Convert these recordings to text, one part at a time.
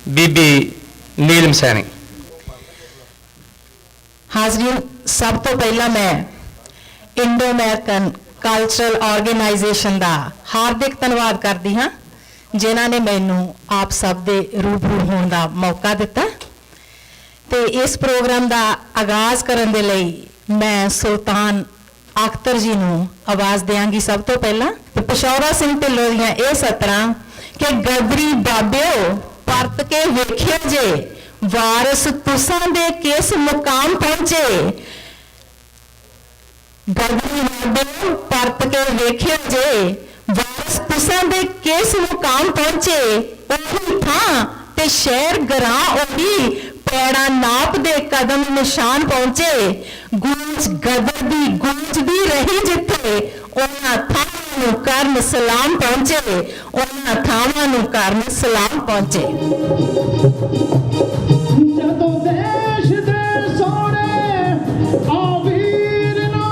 बीबी नीलम सैनी। हाजरीन, सब तो पहला मैं इंडो अमेरिकन कल्चरल ऑर्गेनाइजेशन का हार्दिक धन्यवाद करती हाँ जिन्हों ने मैनू आप सब दे रूबरू होने का मौका दिता। तो इस प्रोग्राम का आगाज़ करने के लिए मैं सुल्तान अख्तर जी को आवाज़ देंगी। सब तो पहला पिशौरा सिंह ढिल्लों दियां ये सतरां कि गदरी बाबिओ परत के वेखिया जे वारस तुसां दे किस मुकाम पहुंचे। गदरी बाबिओ परत के वेखिया जे वारस तुसां दे किस मुकाम पहुंचे। ओही थां ते शहर गरां ओही पैड़ा नाप दे कदम निशान पहुंचे। गूंज गदर दी गूंजदी रही जिथे उन्हां थावां नूं करन सलाम पहुंचे। उन्हां थावां नूं करन सलाम पहुंचे। जदों देश दे सोने आ वीर ना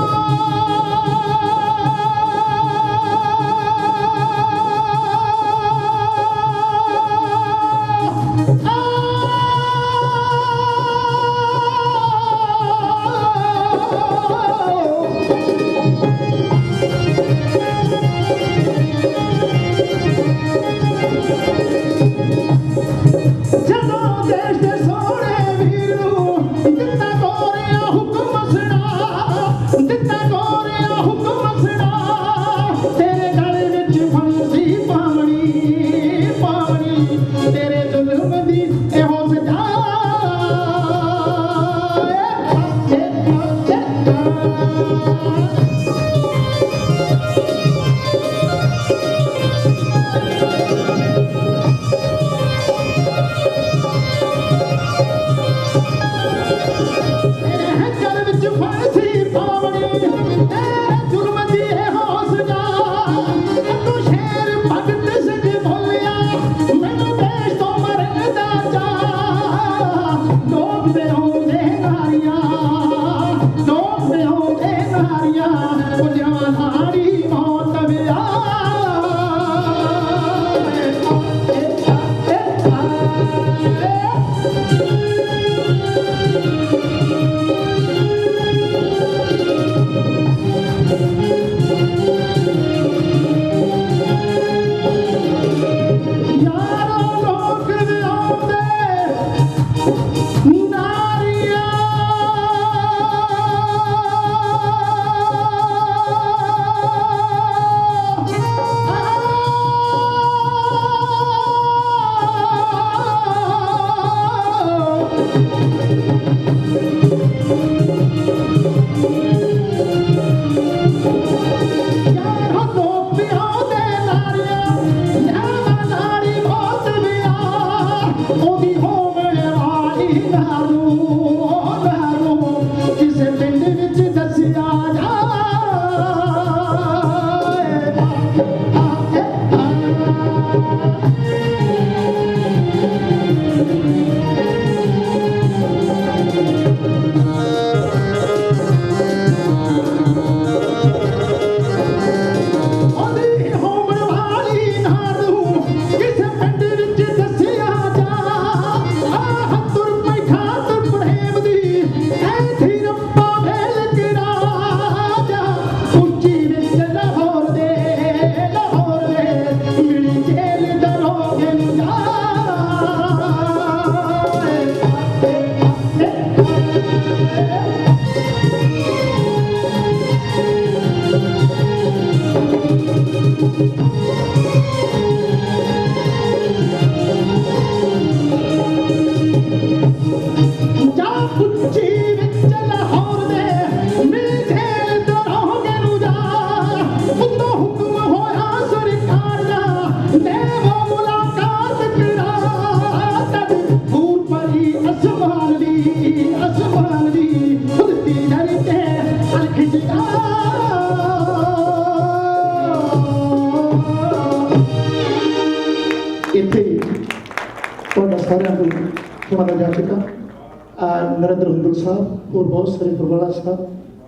नरेंद्र हुंदल साहब और बहुत सारे फरवाला साहब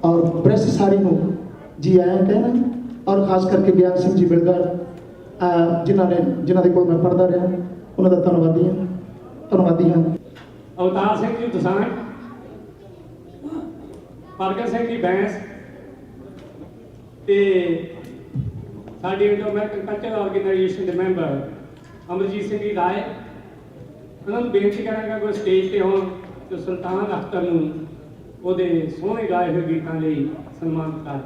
और प्रेस सारी को जी आया कहना और खास करके ज्ञान सिंह जी बिलगर जिन्होंने जिन्होंने को मैं पढ़ता रहा उन्होंने धन्यवादी हाँ ਧੰਨਵਾਦੀ ਹਾਂ। ਅਵਤਾਰ ਸਿੰਘ ਜੀ ਦਸਾਂਝ, ਪ੍ਰਗਟ ਸਿੰਘ ਜੀ ਬੈਂਸ ਤੇ ਸਾਡੀ ਇੰਡੋ ਅਮਰੀਕਨ ਕਲਚਰਲ ਆਰਗੇਨਾਈਜੇਸ਼ਨ ਦੇ ਮੈਂਬਰ ਅਮਰਜੀਤ ਸਿੰਘ ਜੀ ਰਾਏ, ਉਹਨਾਂ ਨੂੰ ਬੇਨਤੀ ਕਰਾਂਗਾ ਕੋਈ ਸਟੇਜ ਤੇ ਹੋਣ ਤੇ ਸੁਲਤਾਨ ਅਖਤਰ ਨੂੰ ਉਹਦੇ ਸੋਹਣੇ ਗਾਏ ਹੋਏ ਗੀਤਾਂ ਲਈ ਸਨਮਾਨਿਤ ਕਰਨ।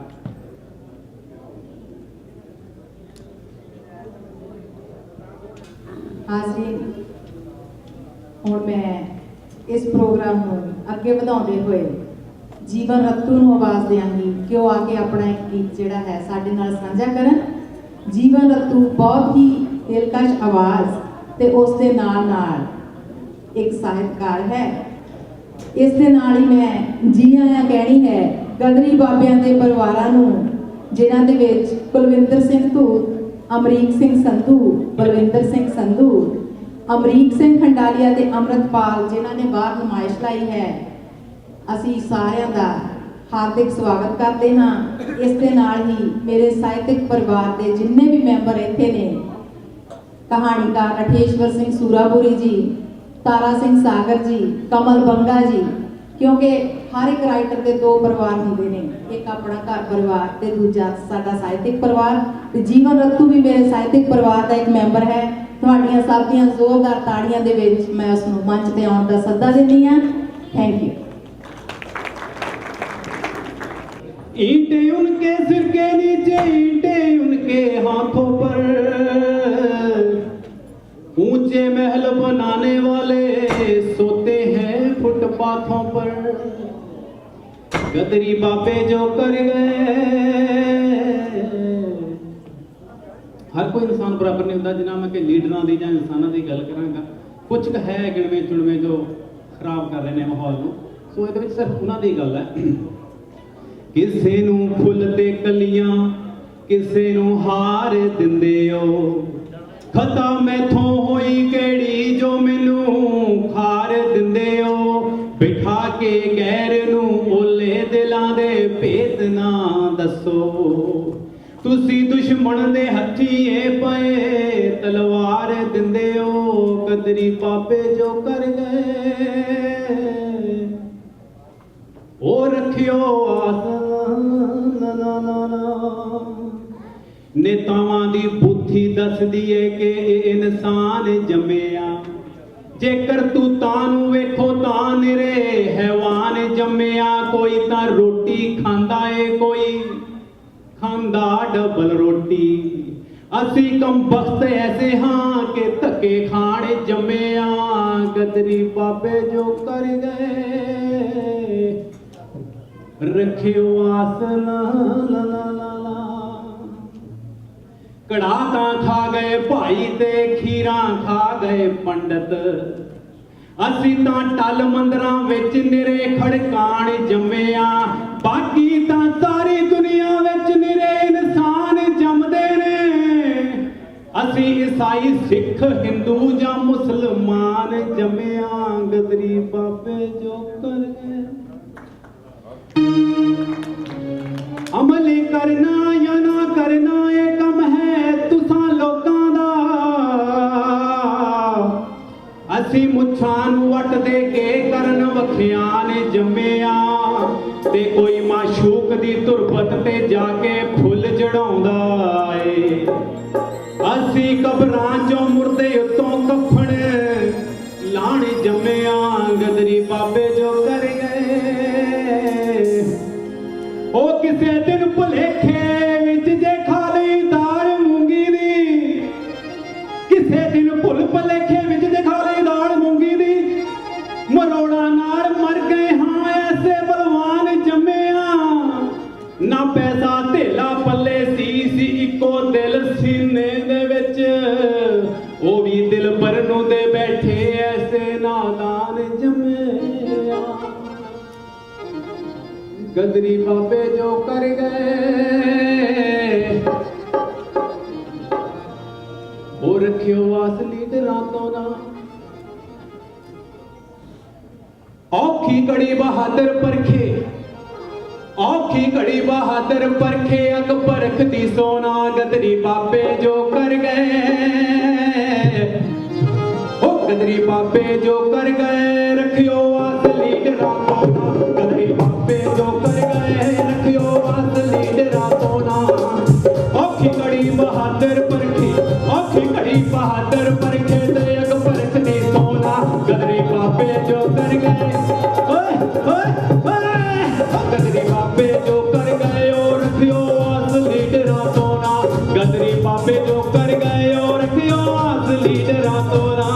ਹਾਜ਼ਰੀਨ, ਹੁਣ ਮੈਂ ਇਸ ਪ੍ਰੋਗਰਾਮ ਨੂੰ ਅੱਗੇ ਵਧਾਉਂਦੇ ਹੋਏ ਜੀਵਨ ਰੱਤੂ ਨੂੰ ਆਵਾਜ਼ ਦੇਵਾਂਗੀ ਕਿ ਉਹ ਆ ਕੇ ਆਪਣਾ ਇੱਕ ਗੀਤ ਜਿਹੜਾ ਹੈ ਸਾਡੇ ਨਾਲ ਸਾਂਝਾ ਕਰਨ। ਜੀਵਨ ਰੱਤੂ ਬਹੁਤ ਹੀ ਦਿਲਕਸ਼ ਆਵਾਜ਼ ਤੇ ਉਸ ਦੇ ਨਾਲ ਇੱਕ ਸਾਹਿਤਕਾਰ ਹੈ। ਇਸ ਦੇ ਨਾਲ ਹੀ ਮੈਂ ਜੀ ਆਇਆਂ ਕਹਿਣੀ ਹੈ ਗਦਰੀ ਬਾਬਿਆਂ ਦੇ ਪਰਿਵਾਰਾਂ ਨੂੰ, ਜਿਨ੍ਹਾਂ ਦੇ ਵਿੱਚ ਕੁਲਵਿੰਦਰ ਸਿੰਘ ਧੂਤ, ਅਮਰੀਕ ਸਿੰਘ ਸੰਧੂ, ਬਲਵਿੰਦਰ ਸਿੰਘ ਸੰਧੂ, ਅਮਰੀਕ ਸਿੰਘ ਖੰਡਾਲੀਆ ਤੇ ਅੰਮ੍ਰਿਤਪਾਲ, ਜਿਨ੍ਹਾਂ ਨੇ ਬਾਹਰ ਨੁਮਾਇਸ਼ ਲਾਈ ਹੈ। ਅਸੀਂ ਸਾਰਿਆਂ ਦਾ ਹਾਰਦਿਕ ਸਵਾਗਤ ਕਰਦੇ ਹਾਂ। ਇਸ ਦੇ ਨਾਲ ਹੀ ਮੇਰੇ ਸਾਹਿਤਕ ਪਰਿਵਾਰ ਦੇ ਜਿੰਨੇ ਵੀ ਮੈਂਬਰ ਇੱਥੇ ਨੇ, ਕਹਾਣੀਕਾਰ ਰਠੇਸ਼ਵਰ ਸਿੰਘ ਸੂਰਾਪੁਰੀ ਜੀ, ਤਾਰਾ ਸਿੰਘ ਸਾਗਰ ਜੀ, ਕਮਲ ਬੰਗਾ ਜੀ, ਕਿਉਂਕਿ ਹਰ ਇੱਕ ਰਾਈਟਰ ਦੇ ਦੋ ਪਰਿਵਾਰ ਹੁੰਦੇ ਨੇ, ਇੱਕ ਆਪਣਾ ਘਰ ਪਰਿਵਾਰ ਤੇ ਦੂਜਾ ਸਾਡਾ ਸਾਹਿਤਕ ਪਰਿਵਾਰ। ਤੇ ਜੀਵਨ ਰੱਤੂ ਵੀ ਮੇਰੇ ਸਾਹਿਤਕ ਪਰਿਵਾਰ ਦਾ ਇੱਕ ਮੈਂਬਰ ਹੈ। ਤੁਹਾਡੀਆਂ ਸਭ ਦੀਆਂ ਜ਼ੋਰਦਾਰ ਤਾੜੀਆਂ ਦੇ ਵਿੱਚ ਮੈਂ ਉਸ ਨੂੰ ਮੰਚ ਤੇ ਆਉਣ ਦਾ ਸੱਦਾ ਦਿੰਦੀ ਹਾਂ। Thank you. ईंटे उनके सिर के नीचे, ईंटे उनके हाथों पर, ऊंचे महल बनाने वाले सोते हैं फुटपाथों पर। गदरी बाबे जो कर गए, हर कोई इंसान बराबर नहीं होता। जिन्ना मैं कि लीडरां दी जां इंसानां दी गल करांगा, कुछ क है गिणवे चुणवे जो खराब कर रहे हैं माहौल नूं। सो इहदे विच सिर्फ उन्हां दी गल है। ਕਿਸੇ ਨੂੰ ਫੁੱਲ ਤੇ ਕਲੀਆਂ, ਕਿਸੇ ਨੂੰ ਹਾਰ ਦਿੰਦੇ ਓ। ਖਤਾ ਮੈਥੋਂ ਹੋਈ ਕਿਹੜੀ ਜੋ ਮੈਨੂੰ ਖਾਰ ਦਿੰਦੇ ਓ। ਬਿਠਾ ਕੇ ਗੈਰ ਨੂੰ ਓਲੇ ਦਿਲਾਂ ਦੇ ਭੇਤ ਨਾ ਦੱਸੋ। ਤੁਸੀਂ ਦੁਸ਼ਮਣ ਦੇ ਹੱਥੀਏ ਪਏ ਤਲਵਾਰ ਦਿੰਦੇ ਓ। ਕਦਰੀ ਬਾਬੇ ਜੋ ਕਰ ਗਏ ਉਹ ਰੱਖਿਓ ਆਸ ਨਾ ਨਾ ਨਾ। ਨੇਤਾਵਾਂ ਦੀ ਬੁੱਧੀ ਦੱਸਦੀ ਏ ਕਿ ਇਹ ਇਨਸਾਨ ਜੰਮਿਆ। ਜੇਕਰ ਤੂਤਾਂ ਨੂੰ ਵੇਖੋ ਤਾਂ ਨਿਰੇ ਹੈਵਾਨ ਜੰਮਿਆ। ਕੋਈ ਤਾਂ ਰੋਟੀ ਖਾਂਦਾ ਏ, ਕੋਈ ਖਾਂਦਾ ਡਬਲ ਰੋਟੀ। ਅਸੀਂ ਕੰਬਖਤ ਐਸੇ ਹਾਂ ਕਿ ਧੱਕੇ ਖਾਣ ਜੰਮਿਆ। ਗਦਰੀ ਬਾਬੇ ਜੋ ਕਰ ਗਏ ਰੱਖਿਓ ਆਸ ਨਾ ਨਾ ਨਾ ਨਾ। ਕੜਾ ਤਾਂ ਖਾ ਗਏ ਭਾਈ ਤੇ ਖੀਰਾਂ ਖਾ ਗਏ ਪੰਡਤ। ਅਸੀਂ ਤਾਂ ਟੱਲ ਮੰਦਰਾਂ ਵਿੱਚ ਨਿਰੇ ਖੜਕਾਣ ਜੰਮਿਆ। ਬਾਕੀ ਤਾਂ ਸਾਰੀ ਦੁਨੀਆ ਵਿੱਚ ਨਿਰੇ ਇਨਸਾਨ ਜੰਮਦੇ ਨੇ। ਅਸੀਂ ਈਸਾਈ, ਸਿੱਖ, ਹਿੰਦੂ ਜਾਂ ਮੁਸਲਮਾਨ ਜੰਮਿਆ। ਗਦਰੀ ਬਾਬੇ ਜੋ ਕਰ ਗਏ ਅਮਲ ਕਰਨਾ ਜਾਂ ਨਾ ਕਰਨਾ ਇਹ ਕੰਮ ਹੈ ਤੁਸਾਂ ਲੋਕਾਂ ਦਾ। ਅਸੀਂ ਮੁੱਛਾਂ ਨੂੰ ਵੱਟ ਦੇ ਕੇ ਕਰਨ ਵਖਿਆਨ ਜੰਮਿਆ। ਤੇ ਕੋਈ ਮਾਸ਼ੂਕ ਦੀ ਤੁਰਬਤ ਤੇ ਜਾ ਕੇ ਫੁੱਲ ਚੜਾਉਂਦਾ ਏ। ਅਸੀਂ ਕਬਰਾਂ ਚੋਂ ਮੁਰਦੇ ਉੱਤੋਂ ਕਫਨ ਲਾਣ ਜੰਮਿਆ। ਗਦਰੀ ਬਾਬੇ ਜੋ ਕਰ ਗਏ ਉਹ ਕਿਸੇ ਦਿਨ ਭੁਲੇਖੇ ਵਿੱਚ ਜੇ ਖਾ ਲਈ ਦਾਲ ਮੂੰਗੀ ਦੀ। ਕਿਸੇ ਦਿਨ ਭੁੱਲ ਭੁਲੇਖੇ ਵਿੱਚ ਜੇ ਖਾ ਲਈ ਦਾਲ ਮੂੰਗੀ ਦੀ। ਮਰੋੜਾਂ ਨਾਲ ਮਰ ਗਏ ਹਾਂ ਐਸੇ ਬਲਵਾਨ ਜੰਮਿਆ। ਨਾ ਪੈਸਾ ਧੇਲਾ ਪੱਲੇ ਸੀ ਇੱਕੋ ਦਿਲ ਸੀਨੇ ਦੇ ਵਿੱਚ। ਉਹ ਵੀ ਦਿਲ ਭਰ ਨੂੰ ਦੇ ਬੈਠੇ ਐਸੇ ਨਾਦਾਨ ਜੰਮਿਆ। ਗਦਰੀ ਬਾਬੇ ਜੋ ਕਰ ਗਏ ਉਹ ਰੱਖਿਓ ਆਸ ਲੀਡਰਾਂ ਤੋਂ ਨਾ। ਔਖੀ ਘੜੀ ਬਹਾਦਰ ਪਰਖੇ, ਔਖੀ ਘੜੀ ਬਹਾਦਰ ਪਰਖੇ ਅਕਬਰ ਦੀ ਸੋਨਾ। ਗਦਰੀ ਬਾਬੇ ਜੋ ਕਰ ਗਏ ਉਹ गदरी बाबे जो कर गए रखियो आस लीडरां तो ना गदरी बाबे जो कर गए रखियो आस लीडरां तो ना औखी घड़ी बहादुर परखी औखी घड़ी बहादुर परखे ते अग परख दी सोना गदरी बाबे जो कर गए गदरी बाबे जो कर गए और रखियो आस लीडरां तो ना गदरी बाबे जो कर गए और रखियो आस लीडरां तो ना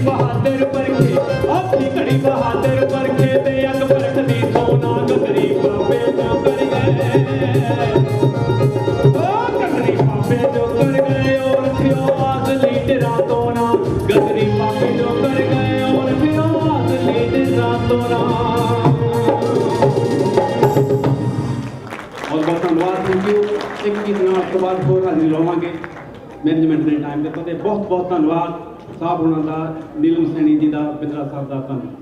बहादुर परखे औखी घड़ी बहादुर परखे ते अग परख दी सोना गरीब बाबे जो कर गए ओ बाबे जो कर गए और रखियो आस लीडरां तो ना गदरी बाबे जो कर गए और रखियो आस लीडरां तो ना और बहुत धन्यवाद थैंक यू एक गीत नाल तो बाद होर हाजिर लवांगे मैनेजमेंट ने टाइम ਦਿੱਤਾ ਤੇ बहुत बहुत धन्यवाद साहब होना ਦਾ नीलम सैनी जी ਦਾ ਬਿੰਦਰਾ ਸਾਹਿਬ ਦਾ ਧੰਨਵਾਦ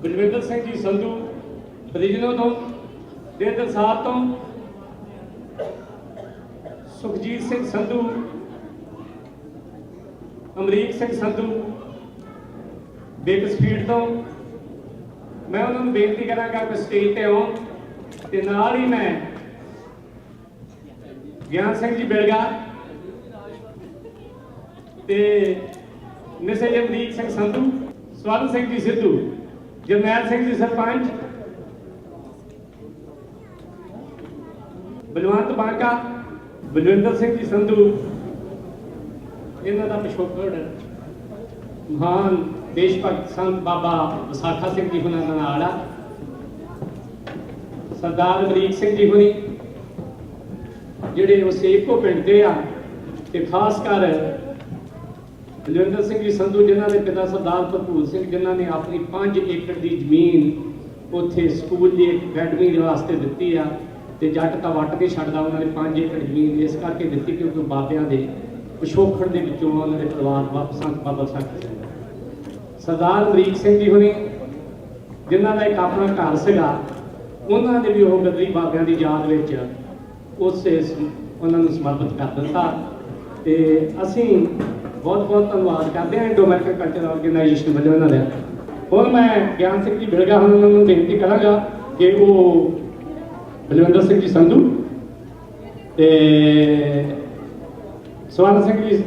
ਬਲਵਿੰਦਰ ਸਿੰਘ ਜੀ ਸੰਧੂ ਬਰੀਜਨੋ ਤੋਂ ਦੇਦਰ ਸਾਹਿਬ ਤੋਂ ਸੁਖਜੀਤ ਸਿੰਘ ਸੰਧੂ ਅਮਰੀਕ ਸਿੰਘ ਸੰਧੂ ਬੇਕਸਫੀਲਡ ਤੋਂ ਮੈਂ ਉਹਨਾਂ ਨੂੰ ਬੇਨਤੀ ਕਰਾਂਗਾ ਕਿ ਸਟੇਜ ਤੇ ਆਉਣ ਤੇ ਨਾਲ ਹੀ ਮੈਂ ਗਿਆਨ ਸਿੰਘ ਜੀ ਬਿਲਗਾ ਤੇ ਮਿਸੇਜ ਅਮਰੀਕ ਸਿੰਘ ਸੰਧੂ ਸਵਰਨ ਸਿੰਘ ਜੀ ਸਿੱਧੂ ਜਰਨੈਲ ਸਿੰਘ ਜੀ ਸਰਪੰਚ ਬਲਵੰਤ ਬਾਂਕਾ ਬਲਵਿੰਦਰ ਸਿੰਘ ਜੀ ਸੰਧੂ ਇਹਨਾਂ ਦਾ ਪਿਛੋਕੜ ਮਹਾਨ ਦੇਸ਼ ਭਗਤ ਸੰਤ ਬਾਬਾ ਵਿਸਾਖਾ ਸਿੰਘ ਜੀ ਹੁਣਾਂ ਨਾਲ ਆ ਸਰਦਾਰ ਅਮਰੀਕ ਸਿੰਘ ਜੀ ਹੁਣੀ ਜਿਹੜੇ ਉਸੇਕੋ ਪਿੰਡ ਦੇ ਆ ਤੇ ਖਾਸ ਕਰ ਬਲਵਿੰਦਰ ਸਿੰਘ ਜੀ ਸੰਧੂ ਜਿਨ੍ਹਾਂ ਦੇ ਪਿਤਾ ਸਰਦਾਰ ਭਰਪੂਰ ਸਿੰਘ ਜਿਨ੍ਹਾਂ ਨੇ ਆਪਣੀ 5 ਏਕੜ ਦੀ ਜ਼ਮੀਨ ਉੱਥੇ ਸਕੂਲ ਦੀ ਅਕੈਡਮੀ ਦੇ ਵਾਸਤੇ ਦਿੱਤੀ ਆ ਤੇ ਜੱਟ ਤਾਂ ਵੱਟ ਕੇ ਛੱਡਦਾ ਉਹਨਾਂ ਨੇ 5 ਏਕੜ ਜ਼ਮੀਨ ਇਸ ਕਰਕੇ ਦਿੱਤੀ ਕਿਉਂਕਿ ਬਾਬਿਆਂ ਦੇ ਪਿਛੋਕੜ ਦੇ ਵਿੱਚੋਂ ਉਹਨਾਂ ਦੇ ਪਰਿਵਾਰ ਵਾਪਸ ਸੰਤ ਬਾਬਾ ਵਿਸਾਖਾ ਸਿੰਘ ਸਰਦਾਰ ਅਮਰੀਕ ਸਿੰਘ ਜੀ ਹੁਣੀ ਜਿਨ੍ਹਾਂ ਦਾ ਇੱਕ ਆਪਣਾ ਘਰ ਸੀਗਾ ਉਹਨਾਂ ਨੇ ਵੀ ਉਹ ਗਦਰੀ ਬਾਬਿਆਂ ਦੀ ਯਾਦ ਵਿੱਚ ਉਸੇ ਉਹਨਾਂ ਨੂੰ ਸਮਰਪਿਤ ਕਰ ਦਿੱਤਾ ਤੇ ਅਸੀਂ ਬਹੁਤ ਬਹੁਤ ਧੰਨਵਾਦ ਕਰਦੇ ਹਾਂ ਇੰਡੋ ਅਮਰੀਕਨ ਕਲਚਰਲ ਆਰਗੇਨਾਈਜੇਸ਼ਨ ਵੱਲੋਂ ਇਹਨਾਂ ਦਾ ਹੁਣ ਮੈਂ ਗਿਆਨ ਸਿੰਘ ਜੀ ਬਿਲਗਾ ਉਹਨਾਂ ਨੂੰ ਬੇਨਤੀ ਕਰਾਂਗਾ ਕਿ ਉਹ ਬਲਵਿੰਦਰ ਸਿੰਘ ਜੀ ਸੰਧੂ ਤੇ ਸਵਰਨ ਸਿੰਘ ਜੀ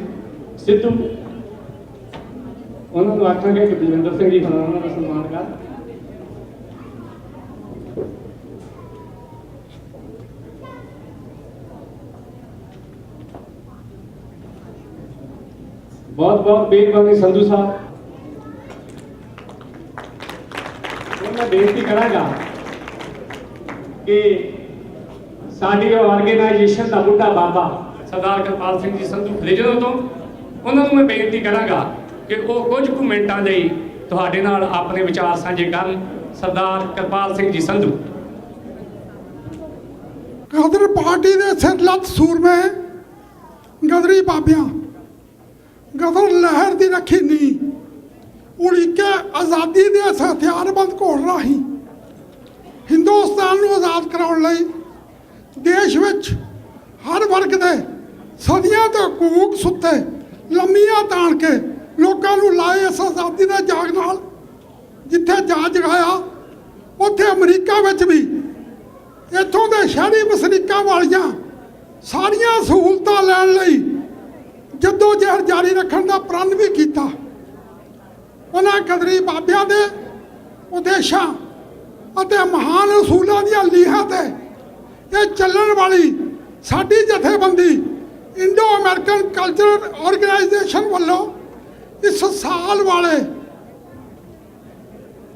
ਸਿੱਧੂ ਉਹਨਾਂ ਨੂੰ ਆਖਾਂਗੇ ਕਿ ਬਲਵਿੰਦਰ ਸਿੰਘ ਜੀ ਉਹਨਾਂ ਦਾ ਸਨਮਾਨ ਕਰ बहुत बहुत मेहरबानी संधू साहब मैं बेनती करांगा कि साडी ऑर्गेनाइजेशन का बुढ़ा बाबा सरदार करपाल सिंह जी संधू फ्रिजनों तो उन्होंने मैं बेनती करांगा कि वो कुछ कुछ मिनटां लई तुहाडे नाल अपने विचार साझे करन सरदार करपाल सिंह जी संधू गदर पार्टी के सिरलत सूरमे गदरी बाबिया गदर लहर की रखी नी उड़ीके आज़ादी के इस हथियारबंद घोड़ राही हिंदुस्तान को आज़ाद कराने लई देश विच हर वर्ग के सदियों तो कूक सुते लम्मियां ताण के लोगों को लाए इस आज़ादी के जाग नाल जिथे जा जगाया उत्थे अमरीका विच भी इत्थों के शहरी वसनीकां वालियां सारियां सहूलतां लैण लई जद्दोजहद जारी रखने का प्रण भी किया उन्होंने गदरी बाबिया के उद्देशों और महान असूलों दी लीहां ते ये चलण वाली साडी जथेबंदी इंडो अमेरिकन कल्चरल ऑर्गेनाइजेशन वालों इस साल वाले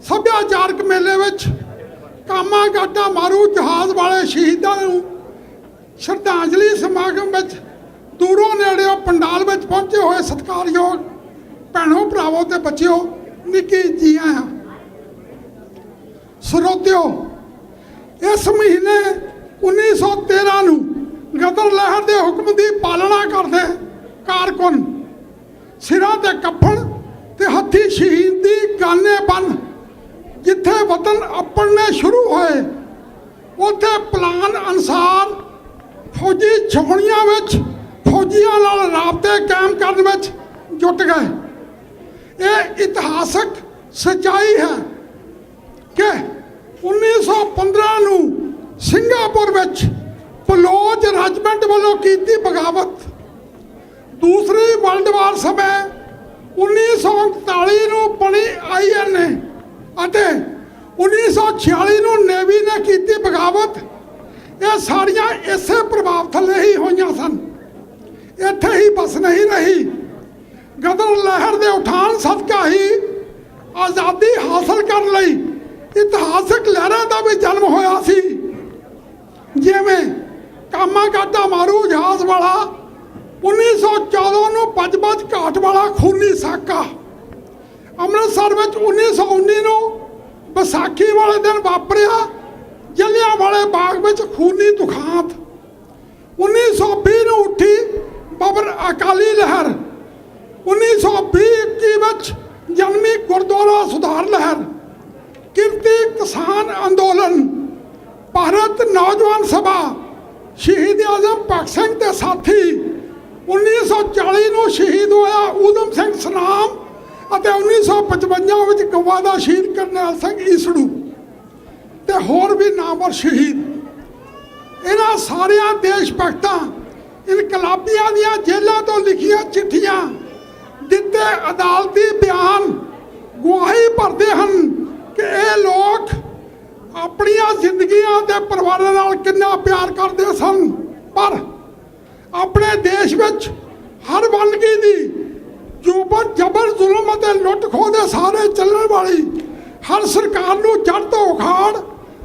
सभ्याचारक मेले विच कामा गाटा मारू जहाज वाले शहीदों को श्रद्धांजलि समागम विच दूरों नेड़े पंडाल में पहुंचे हुए सत्कारयोग भैनों भरावों ते बच्चियों निकी जी आया स्रोतियों इस महीने 1913 गदर लहर के हुक्म की पालना करते कारकुन सिरां ते कफन ते हथी शहीदी गाने बन जिथे वतन अपने शुरू होए उत्थे प्लान अनुसार फौजी छावणियां विच फौजियों नाल राबते कायम करने में जुट गए ये इतिहासक सच्चाई है कि 1915 सिंगापुर में बलोच रेजिमेंट वालों की बगावत दूसरी वर्ल्ड वार समय 1939 बनी INA ਅਤੇ 1946 नेवी ने की बगावत ये सारिया इसे प्रभाव थले ही हुई सन इत्थे ही बस नहीं रही गदर लहर के उठान सदका ही आज़ादी हासिल कर लई ਇਤਿਹਾਸਕ ਲਹਿਰਾਂ ਦਾ ਵੀ ਜਨਮ ਹੋਇਆ ਸੀ, ਜਿਵੇਂ ਕਾਮਾਗਾਟਾ ਮਾਰੂ ਜਹਾਜ਼ ਵਾਲਾ, 1914 ਨੂੰ ਪਜਪਜ ਘਾਟ ਵਾਲਾ ਖੂਨੀ ਸਾਕਾ, ਅੰਮ੍ਰਿਤਸਰ ਵਿੱਚ 1919 ਨੂੰ ਵਿਸਾਖੀ ਵਾਲੇ ਦਿਨ ਵਾਪਰਿਆ ਜਲਿਆਂਵਾਲੇ ਬਾਗ ਵਿੱਚ ਖੂਨੀ ਦੁਖਾਂਤ, 1920 ਨੂੰ ਉੱਠੀ ਬਾਬਰ ਅਕਾਲੀ ਲਹਿਰ, 1920-21 ਵਿੱਚ ਜਨਮੀ ਗੁਰਦੁਆਰਾ ਸੁਧਾਰ ਲਹਿਰ, ਕਿਰਤੀ ਕਿਸਾਨ ਅੰਦੋਲਨ, ਭਾਰਤ ਨੌਜਵਾਨ ਸਭਾ, ਸ਼ਹੀਦ ਆਜ਼ਮ ਭਗਤ ਸਿੰਘ ਦੇ ਸਾਥੀ, 1940 ਨੂੰ ਸ਼ਹੀਦ ਹੋਇਆ ਊਧਮ ਸਿੰਘ ਸਨਾਮ ਅਤੇ 1955 ਵਿੱਚ ਗਵਾ ਦਾ ਸ਼ਹੀਦ ਕਰਨੈਲ ਸਿੰਘ ਈਸੜੂ ਤੇ ਹੋਰ ਵੀ ਨਾਮਵਰ ਸ਼ਹੀਦ। ਇਹਨਾਂ ਸਾਰਿਆਂ ਦੇਸ਼ ਭਗਤਾਂ ਇਨਕਲਾਬੀਆਂ ਦੀਆਂ ਜੇਲ੍ਹਾਂ ਤੋਂ ਲਿਖੀਆਂ ਚਿੱਠੀਆਂ, ਦਿੱਤੇ ਅਦਾਲਤੀ ਬਿਆਨ ਗਵਾਹੀ ਭਰਦੇ ਹਨ ਕਿ ਇਹ ਲੋਕ ਆਪਣੀਆਂ ਜ਼ਿੰਦਗੀਆਂ ਤੇ ਪਰਿਵਾਰਾਂ ਨਾਲ ਕਿੰਨਾ ਪਿਆਰ ਕਰਦੇ ਸਨ, ਪਰ ਆਪਣੇ ਦੇਸ਼ ਵਿੱਚ ਹਰ ਵੰਨਗੀ ਦੀ ਜਬਰ ਜ਼ੁਲਮ ਅਤੇ ਲੁੱਟ ਖੋਹ ਦੇ ਸਾਰੇ ਚੱਲਣ ਵਾਲੀ ਹਰ ਸਰਕਾਰ ਨੂੰ ਜੜ ਤੋਂ ਉਖਾੜ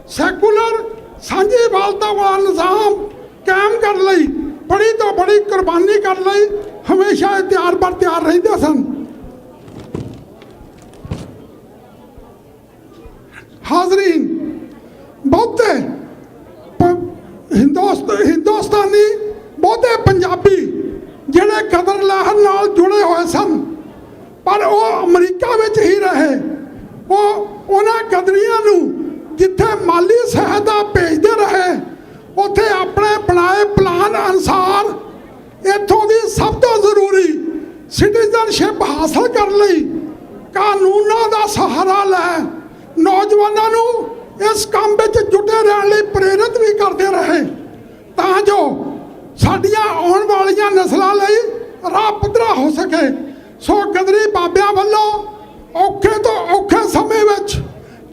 ਸੈਕੂਲਰ ਸਾਂਝੀਵਾਲਤਾ ਵਾਲਾ ਨਿਜ਼ਾਮ ਕਾਇਮ ਕਰਨ ਲਈ ਬੜੀ ਤੋਂ ਬੜੀ ਕੁਰਬਾਨੀ ਕਰਨ ਲਈ ਹਮੇਸ਼ਾ ਤਿਆਰ ਬਰ ਤਿਆਰ ਰਹਿੰਦੇ ਸਨ। ਹਾਜ਼ਰੀਨ, ਬਹੁਤੇ ਹਿੰਦੁਸਤਾਨੀ ਬਹੁਤੇ ਪੰਜਾਬੀ ਜਿਹੜੇ ਗਦਰ ਲਹਿਰ ਨਾਲ ਜੁੜੇ ਹੋਏ ਸਨ, ਪਰ ਉਹ ਅਮਰੀਕਾ ਵਿੱਚ ਹੀ ਰਹੇ। ਉਹ ਉਹਨਾਂ ਗਦਰੀਆਂ ਨੂੰ ਜਿੱਥੇ ਮਾਲੀ ਸਹਾਇਤਾ ਭੇਜਦੇ ਰਹੇ, ਉੱਥੇ ਆਪਣੇ ਬਣਾਏ ਪਲਾਨ ਅਨੁਸਾਰ ਇੱਥੋਂ ਦੀ ਸਭ ਤੋਂ ਜ਼ਰੂਰੀ ਸਿਟੀਜ਼ਨਸ਼ਿਪ ਹਾਸਲ ਕਰਨ ਲਈ ਕਾਨੂੰਨਾਂ ਦਾ ਸਹਾਰਾ ਲੈ ਨੌਜਵਾਨਾਂ ਨੂੰ ਇਸ ਕੰਮ ਵਿੱਚ ਜੁਟੇ ਰਹਿਣ ਲਈ ਪ੍ਰੇਰਿਤ ਵੀ ਕਰਦੇ ਰਹੇ, ਤਾਂ ਜੋ ਸਾਡੀਆਂ ਆਉਣ ਵਾਲੀਆਂ ਨਸਲਾਂ ਲਈ ਰਾਹ ਪੱਧਰਾ ਹੋ ਸਕੇ। ਸੋ ਗਦਰੀ ਬਾਬਿਆਂ ਵੱਲੋਂ ਔਖੇ ਤੋਂ ਔਖੇ ਸਮੇਂ ਵਿੱਚ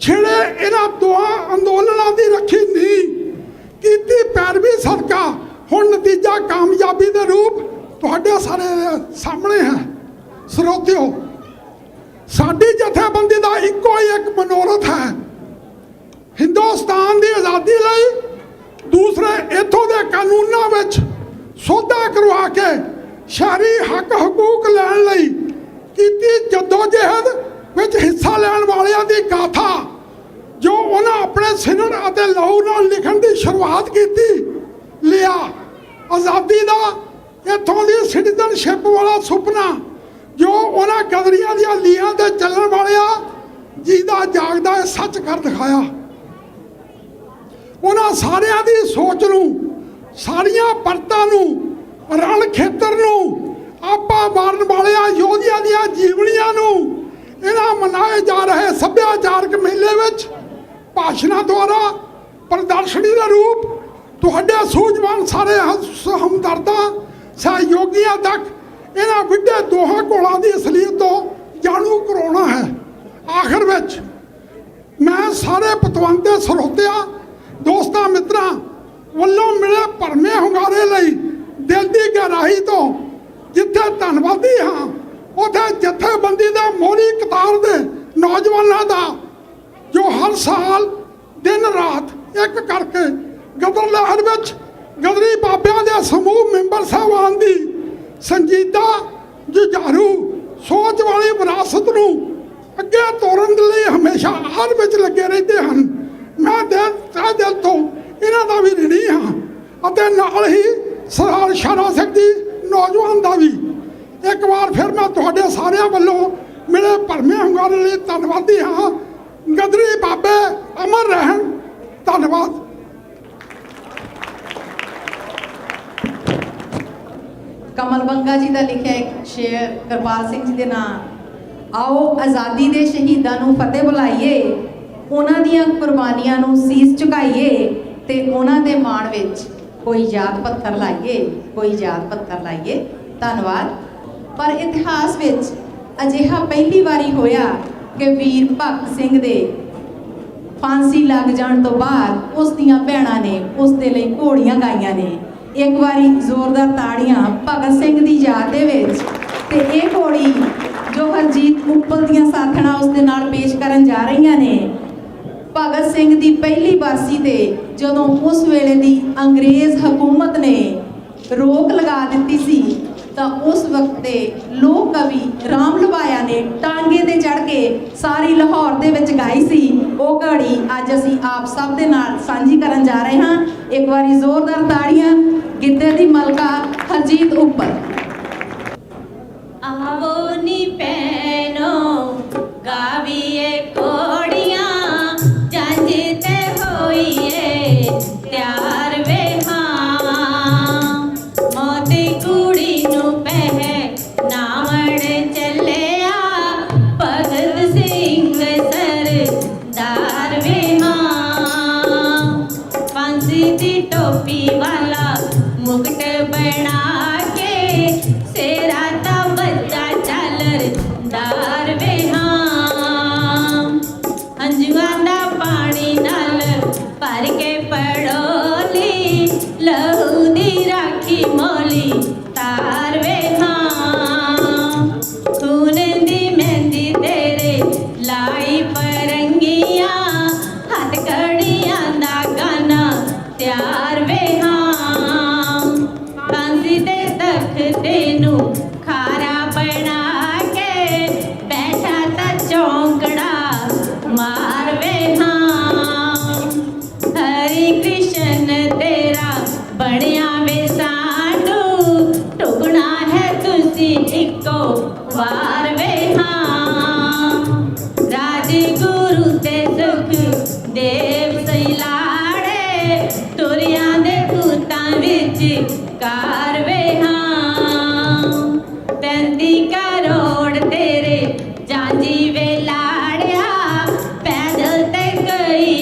ਛਿੜੇ ਇਹਨਾਂ ਦੋਹਾਂ ਅੰਦੋਲਨਾਂ ਦੀ ਰੱਖੀ ਨੀਂਹ ਕੀਤੀ ਪੈਰਵੀ ਸਦਕਾ ਹੁਣ ਨਤੀਜਾ ਕਾਮਯਾਬੀ ਦੇ ਰੂਪ ਤੁਹਾਡੇ ਸਾਰੇ ਸਾਹਮਣੇ ਹੈ। ਸਰੋਤਿਓ, ਸਾਡੀ ਜਥੇਬੰਦੀ ਦਾ ਇੱਕੋ ਹੀ ਇੱਕ ਮਨੋਰਥ ਹੈ, ਹਿੰਦੁਸਤਾਨ ਦੀ ਆਜ਼ਾਦੀ ਲਈ ਦੂਸਰੇ ਇੱਥੋਂ ਦੇ ਕਾਨੂੰਨਾਂ ਵਿੱਚ ਸੋਧਾ ਕਰਵਾ ਕੇ ਸ਼ਹਿਰੀ ਹੱਕ ਹਕੂਕ ਲੈਣ ਲਈ ਕੀਤੀ ਜਦੋਜਹਿਦ ਵਿੱਚ ਹਿੱਸਾ ਲੈਣ ਵਾਲਿਆਂ ਦੀ ਗਾਥਾ, ਜੋ ਉਹਨਾਂ ਆਪਣੇ ਸਿਨੜ ਅਤੇ ਲਹੂ ਨਾਲ ਲਿਖਣ ਦੀ ਸ਼ੁਰੂਆਤ ਕੀਤੀ, ਲਿਆ ਆਜ਼ਾਦੀ ਦਾ ਇੱਥੋਂ ਦੀ ਸਿਟੀਜ਼ਨਸ਼ਿਪ ਵਾਲਾ ਸੁਪਨਾ, ਜੋ ਉਹਨਾਂ ਗਦਰੀਆਂ ਦੀਆਂ ਲੀਹਾਂ ਤੇ ਚੱਲਣ ਵਾਲਿਆਂ ਜਿਹਦਾ ਜਾਗਦਾ ਇਹ ਸੱਚ ਕਰ ਦਿਖਾਇਆ। ਉਹਨਾਂ ਸਾਰਿਆਂ ਦੀ ਸੋਚ ਨੂੰ, ਸਾਰੀਆਂ ਪਰਤਾਂ ਨੂੰ, ਰਣ ਖੇਤਰ ਨੂੰ, ਆਪਾ ਮਾਰਨ ਵਾਲਿਆਂ ਯੋਧਿਆਂ ਦੀਆਂ ਜੀਵਨੀਆਂ ਨੂੰ ਇਹਨਾਂ ਮਨਾਏ ਜਾ ਰਹੇ ਸੱਭਿਆਚਾਰਕ ਮੇਲੇ ਵਿੱਚ ਭਾਸ਼ਣਾਂ ਦੁਆਰਾ ਪ੍ਰਦਰਸ਼ਨੀ ਦਾ ਰੂਪ ਤੁਹਾਡੇ ਸੂਝਵਾਨ ਸਾਰੇ ਹਮਦਰਦਾਂ ਸਹਿਯੋਗੀਆਂ ਤੱਕ ਇਹਨਾਂ ਵਿੱਢੇ ਦੋਹਾਂ ਘੋਲਾਂ ਦੀ ਅਸਲੀਅਤ ਤੋਂ ਜਾਣੂ ਕਰਾਉਣਾ ਹੈ। ਆਖਰ ਵਿੱਚ ਮੈਂ ਸਾਰੇ ਪਤਵੰਤੇ ਸਰੋਤਿਆਂ, ਦੋਸਤਾਂ, ਮਿੱਤਰਾਂ ਵੱਲੋਂ ਮਿਲੇ ਭਰਮੇ ਹੁੰਗਾਰੇ ਲਈ ਦਿਲ ਦੀ ਗਹਿਰਾਈ ਤੋਂ ਜਿੱਥੇ ਧੰਨਵਾਦੀ ਹਾਂ, ਉੱਥੇ ਜਥੇਬੰਦੀ ਦੇ ਮੋਹਰੀ ਕਤਾਰ ਦੇ ਨੌਜਵਾਨਾਂ ਦਾ, ਜੋ ਹਰ ਸਾਲ ਦਿਨ ਰਾਤ ਇੱਕ ਕਰਕੇ ਗਦਰ ਲਹਿਰ ਵਿੱਚ ਗਦਰੀ ਬਾਬਿਆਂ ਦੇ ਸਮੂਹ ਮੈਂਬਰ ਸਾਹਿਬਾਨ ਦੀ ਸੰਜੀਦਾ ਜੁਝਾਰੂ ਸੋਚ ਵਾਲੀ ਵਿਰਾਸਤ ਨੂੰ ਅੱਗੇ ਤੋਰਨ ਦੇ ਲਈ ਹਮੇਸ਼ਾ ਹਰ ਵਿੱਚ ਲੱਗੇ ਰਹਿੰਦੇ ਹਨ। ਮੈਂ ਦਿਲ ਤੋਂ ਇਹਨਾਂ ਦਾ ਵੀ ਰਿਣੀ ਹਾਂ ਅਤੇ ਨਾਲ ਹੀ ਸਰਦਾਰ ਸ਼ਾਰਾ ਸਿੰਘ ਦੀ ਨੌਜਵਾਨ ਦਾ ਵੀ। ਇੱਕ ਵਾਰ ਫਿਰ ਮੈਂ ਤੁਹਾਡੇ ਸਾਰਿਆਂ ਵੱਲੋਂ ਮਿਲੇ ਭਰਮੇ ਹੁੰਗਾਰੇ ਲਈ ਧੰਨਵਾਦੀ ਹਾਂ। ਗਦਰੀ ਬਾਬੇ ਅਮਰ ਰਹਿਣ। ਧੰਨਵਾਦ। ਕਮਲ ਬੰਗਾ ਜੀ ਦਾ ਲਿਖਿਆ ਇੱਕ ਸ਼ੇਰ ਕਿਰਪਾਲ ਸਿੰਘ ਜੀ ਦੇ ਨਾਂ। ਆਓ ਆਜ਼ਾਦੀ ਦੇ ਸ਼ਹੀਦਾਂ ਨੂੰ ਫਤਿਹ ਬੁਲਾਈਏ, ਉਹਨਾਂ ਦੀਆਂ ਕੁਰਬਾਨੀਆਂ ਨੂੰ ਸੀਸ ਝੁਕਾਈਏ ਤੇ ਉਹਨਾਂ ਦੇ ਮਾਣ ਵਿੱਚ ਕੋਈ ਜਾਤ ਪੱਥਰ ਲਾਈਏ, ਕੋਈ ਜਾਤ ਪੱਥਰ ਲਾਈਏ। ਧੰਨਵਾਦ। ਪਰ ਇਤਿਹਾਸ ਵਿੱਚ ਅਜਿਹਾ ਪਹਿਲੀ ਵਾਰੀ ਹੋਇਆ ਕਿ ਵੀਰ ਭਗਤ ਸਿੰਘ ਦੇ ਫਾਂਸੀ ਲੱਗ ਜਾਣ ਤੋਂ ਬਾਅਦ ਉਸ ਦੀਆਂ ਭੈਣਾਂ ਨੇ ਉਸ ਦੇ ਲਈ ਘੋੜੀਆਂ ਗਾਈਆਂ ਨੇ। ਇੱਕ ਵਾਰੀ ਜ਼ੋਰਦਾਰ ਤਾੜੀਆਂ ਭਗਤ ਸਿੰਘ ਦੀ ਯਾਦ ਦੇ ਵਿੱਚ। ਤੇ ਇਹ ਘੋੜੀ ਜੋ ਹਰਜੀਤ ਉੱਪਲ ਦੀਆਂ ਸਾਥਣਾਂ ਉਸ ਦੇ ਨਾਲ ਪੇਸ਼ ਕਰਨ ਜਾ ਰਹੀਆਂ ਨੇ, ਭਗਤ ਸਿੰਘ ਦੀ ਪਹਿਲੀ ਬਰਸੀ ਤੇ ਜਦੋਂ ਉਸ ਵੇਲੇ ਦੀ ਅੰਗਰੇਜ਼ ਹਕੂਮਤ ਨੇ ਰੋਕ ਲਗਾ ਦਿੱਤੀ ਸੀ ਤਾਂ ਉਸ ਵਕਤ ਦੇ ਲੋਕ ਕਵੀ ਰਾਮ ਲਵਾਇਆ ਨੇ ਟਾਂਗੇ ਤੇ ਚੜ ਕੇ ਸਾਰੀ ਲਾਹੌਰ ਦੇ ਵਿੱਚ ਗਾਈ ਸੀ। ਉਹ ਘੜੀ ਅੱਜ ਅਸੀਂ ਆਪ ਸਭ ਦੇ ਨਾਲ ਸਾਂਝੀ ਕਰਨ ਜਾ ਰਹੇ ਹਾਂ। ਇੱਕ ਵਾਰੀ ਜ਼ੋਰਦਾਰ ਤਾੜੀਆਂ ਗਿੱਧੇ ਦੀ ਮਲਕਾ ਹਰਜੀਤ ਉੱਪਰ। आवो नी पैनो गाविए कोड़ियां जंजते होइए त्यार वे हाँ मोती कुड़ी नु पह नावड़ चलिया भगत सिंह सरदार वे हाँ फांसी दी टोपी वाला मुकुट बना के सेरा दार वे हाँ हंजुआं दा पानी नाल भर के पड़ोली लहू दी राखी मोली तार वे हाँ खून दी मेहंदी तेरे लाई परंगियां हथकड़ियां दा गाना त्यार वे हाँ फांसी दे तख्ते नू खारा बना चौंकड़ा मारवे हाँ हरि कृष्ण तेरा बनिया वे सांडू टुकना है तुसी इको वार वे हाँ राज गुरु ते सुख देव सही लाड़े तुरिया दे भूतां विच कार वे हाँ 35 करोड़ तेरे जांजी वे लाड़िया पैदल ते गई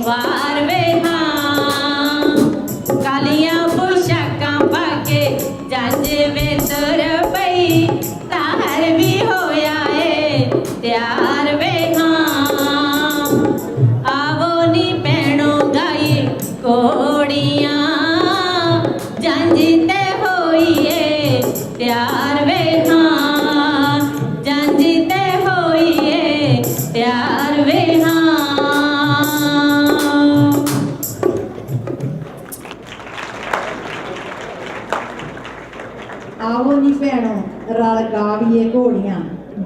वार वे हाँ कालियां पोशाकां पाके जंज वे तुर पई तार भी होया है त्यार वे हाँ आवो नी पैणो गाई कोड़ियां जंज ते होइए त्यार वे हाँ जंजते होइए प्यार वे हाँ। आवो नी भैणों रल गावीए घोड़ियां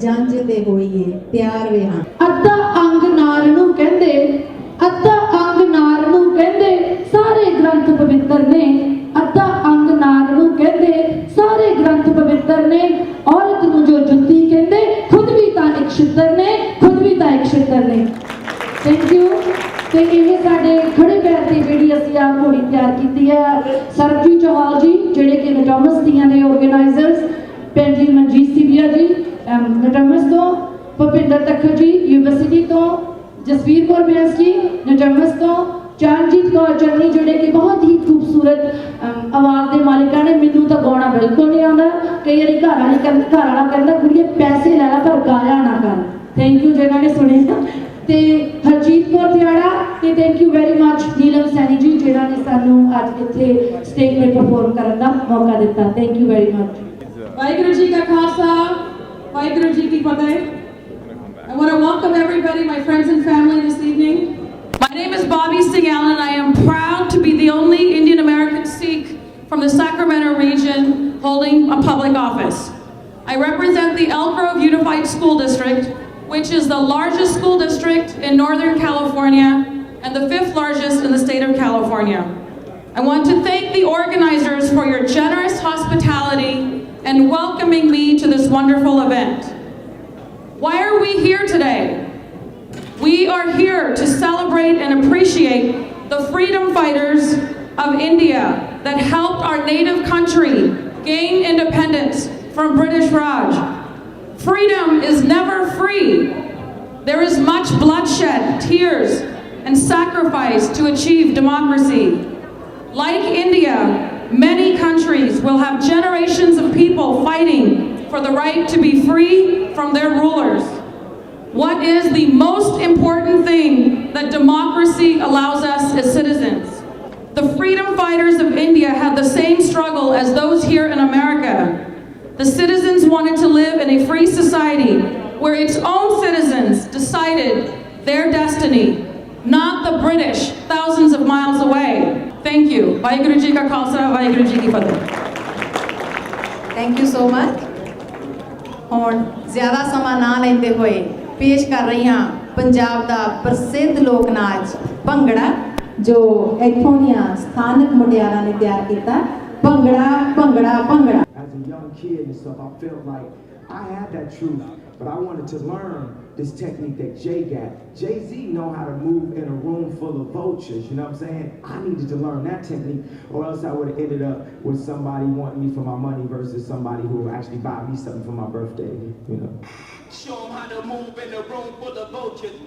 जंज ते होइए प्यार वे हाँ। अद्धा अंग नार नू कहंदे अद्धा अंग नार नू कहंदे सारे ग्रंथ पवित्र ने अद्धा अंग नार नू कहंदे सारे ग्रंथ पवित्र ने औरत नू जो जुत्ती कहंदे खुद भी तां एक छितर ने खुद भी तां एक छितर ने। Thank you. ते ਇਹ ਸਾਡੇ ਖੜੇ ਪੈਰ ਤੇ ਜਿਹੜੀ ਅਸੀਂ ਆ ਘੋੜੀ ਤਿਆਰ ਕੀਤੀ ਹੈ ਸਰਬਜੀਤ ਚੌਹਾਨ ਜੀ ਜਿਹੜੇ ਕਿ ਨਟਾਮਸ ਦੀਆਂ ਦੇ ਆਰਗੇਨਾਈਜ਼ਰਸ ਭੈਣ ਜੀ ਮਨਜੀਤ ਸਿਵੀਆ ਜੀ ਨਟਾਮਸ ਤੋਂ ਭੁਪਿੰਦਰ ਤੱਖਰ ਜੀ ਯੂਨੀਵਰਸਿਟੀ ਤੋਂ ਜਸਵੀਰ ਕੌਰ ਬੈਂਸ ਜੀ ਨਟਾਮਸ ਤੋਂ ਚਰਨਜੀਤ ਕੌਰ ਚੰਨੀ ਜਿਹੜੇ ਕਿ ਬਹੁਤ ਹੀ ਖੂਬਸੂਰਤ ਆਵਾਜ਼ ਦੇ ਮਾਲਿਕਾਂ ਨੇ। ਮੈਨੂੰ ਤਾਂ ਗਾਉਣਾ ਬਿਲਕੁਲ ਨਹੀਂ ਆਉਂਦਾ। ਕਈ ਵਾਰੀ ਘਰ ਵਾਲਾ ਕਹਿੰਦਾ ਕੁੜੀਏ ਪੈਸੇ ਲੈ ਲੈ ਪਰ ਗਾਇਆ ਨਾ ਕਰ। ਥੈਂਕ ਯੂ ਜਿਹਨਾਂ ਨੇ ਸੁਣਿਆ। ਤੇ ਹਰਜੀਤ ਕੌਰ ਤਿਆੜਾ ਤੇ thank you very much Neelam Saini ਜੀ ਜਿਹਨਾਂ ਨੇ ਸਾਨੂੰ ਅੱਜ ਇੱਥੇ ਸਟੇਜ ਤੇ ਪਰਫਾਰਮ ਕਰਨ ਦਾ ਮੌਕਾ ਦਿੱਤਾ। Thank you very much. Waheguru ji ਕਾ ਖਾਲਸਾ ਵਾਹਿਗੁਰੂ ਜੀ ਕੀ ਫਤਿਹ। I want to welcome everybody, my friends and family this evening. My name is Bobby Singh Allen and I am proud to be the only Indian American Sikh from the Sacramento region holding a public office. I represent the Elk Grove Unified School District, which is the largest school district in Northern California and the 5th largest in the state of California. I want to thank the organizers for your generous hospitality and welcoming me to this wonderful event. Why are we here today? We are here to celebrate and appreciate the freedom fighters of India that helped our native country gain independence from British Raj. Freedom is never free. There is much bloodshed, tears, and sacrifice to achieve democracy. Like India, many countries will have generations of people fighting for the right to be free from their rulers. What is the most important thing that democracy allows us as citizens? The freedom fighters of India had the same struggle as those here in America. The citizens wanted to live in a free society where its own citizens decided their destiny, not the British thousands of miles away. Thank you. Vaiguru Ji ka Khalsa, Vaiguru Ji ki Fateh. Thank you so much. ਹੁਣ ਜ਼ਿਆਦਾ ਸਮਾਂ ਨਾ ਲੈਂਦੇ ਹੋਏ ਪੇਸ਼ ਕਰ ਰਹੀ ਹਾਂ ਪੰਜਾਬ ਦਾ ਪ੍ਰਸਿੱਧ ਲੋਕ ਨਾਚ ਭੰਗੜਾ, ਜੋ ਇੱਥੋਂ ਦੀਆਂ ਸਥਾਨਕ ਮੁਟਿਆਰਾਂ ਨੇ ਤਿਆਰ ਕੀਤਾ। Bhangra bhangra bhangra. As a young kid and stuff, I felt like I had that truth, but I wanted to learn this technique that Jay got. Jay-Z know how to move in a room full of vultures, you know what I'm saying? I needed to learn that technique, or else I would have ended up with somebody wanting me for my money versus somebody who will actually buy me something for my birthday, you know? Show 'em how to move in a room full of vultures.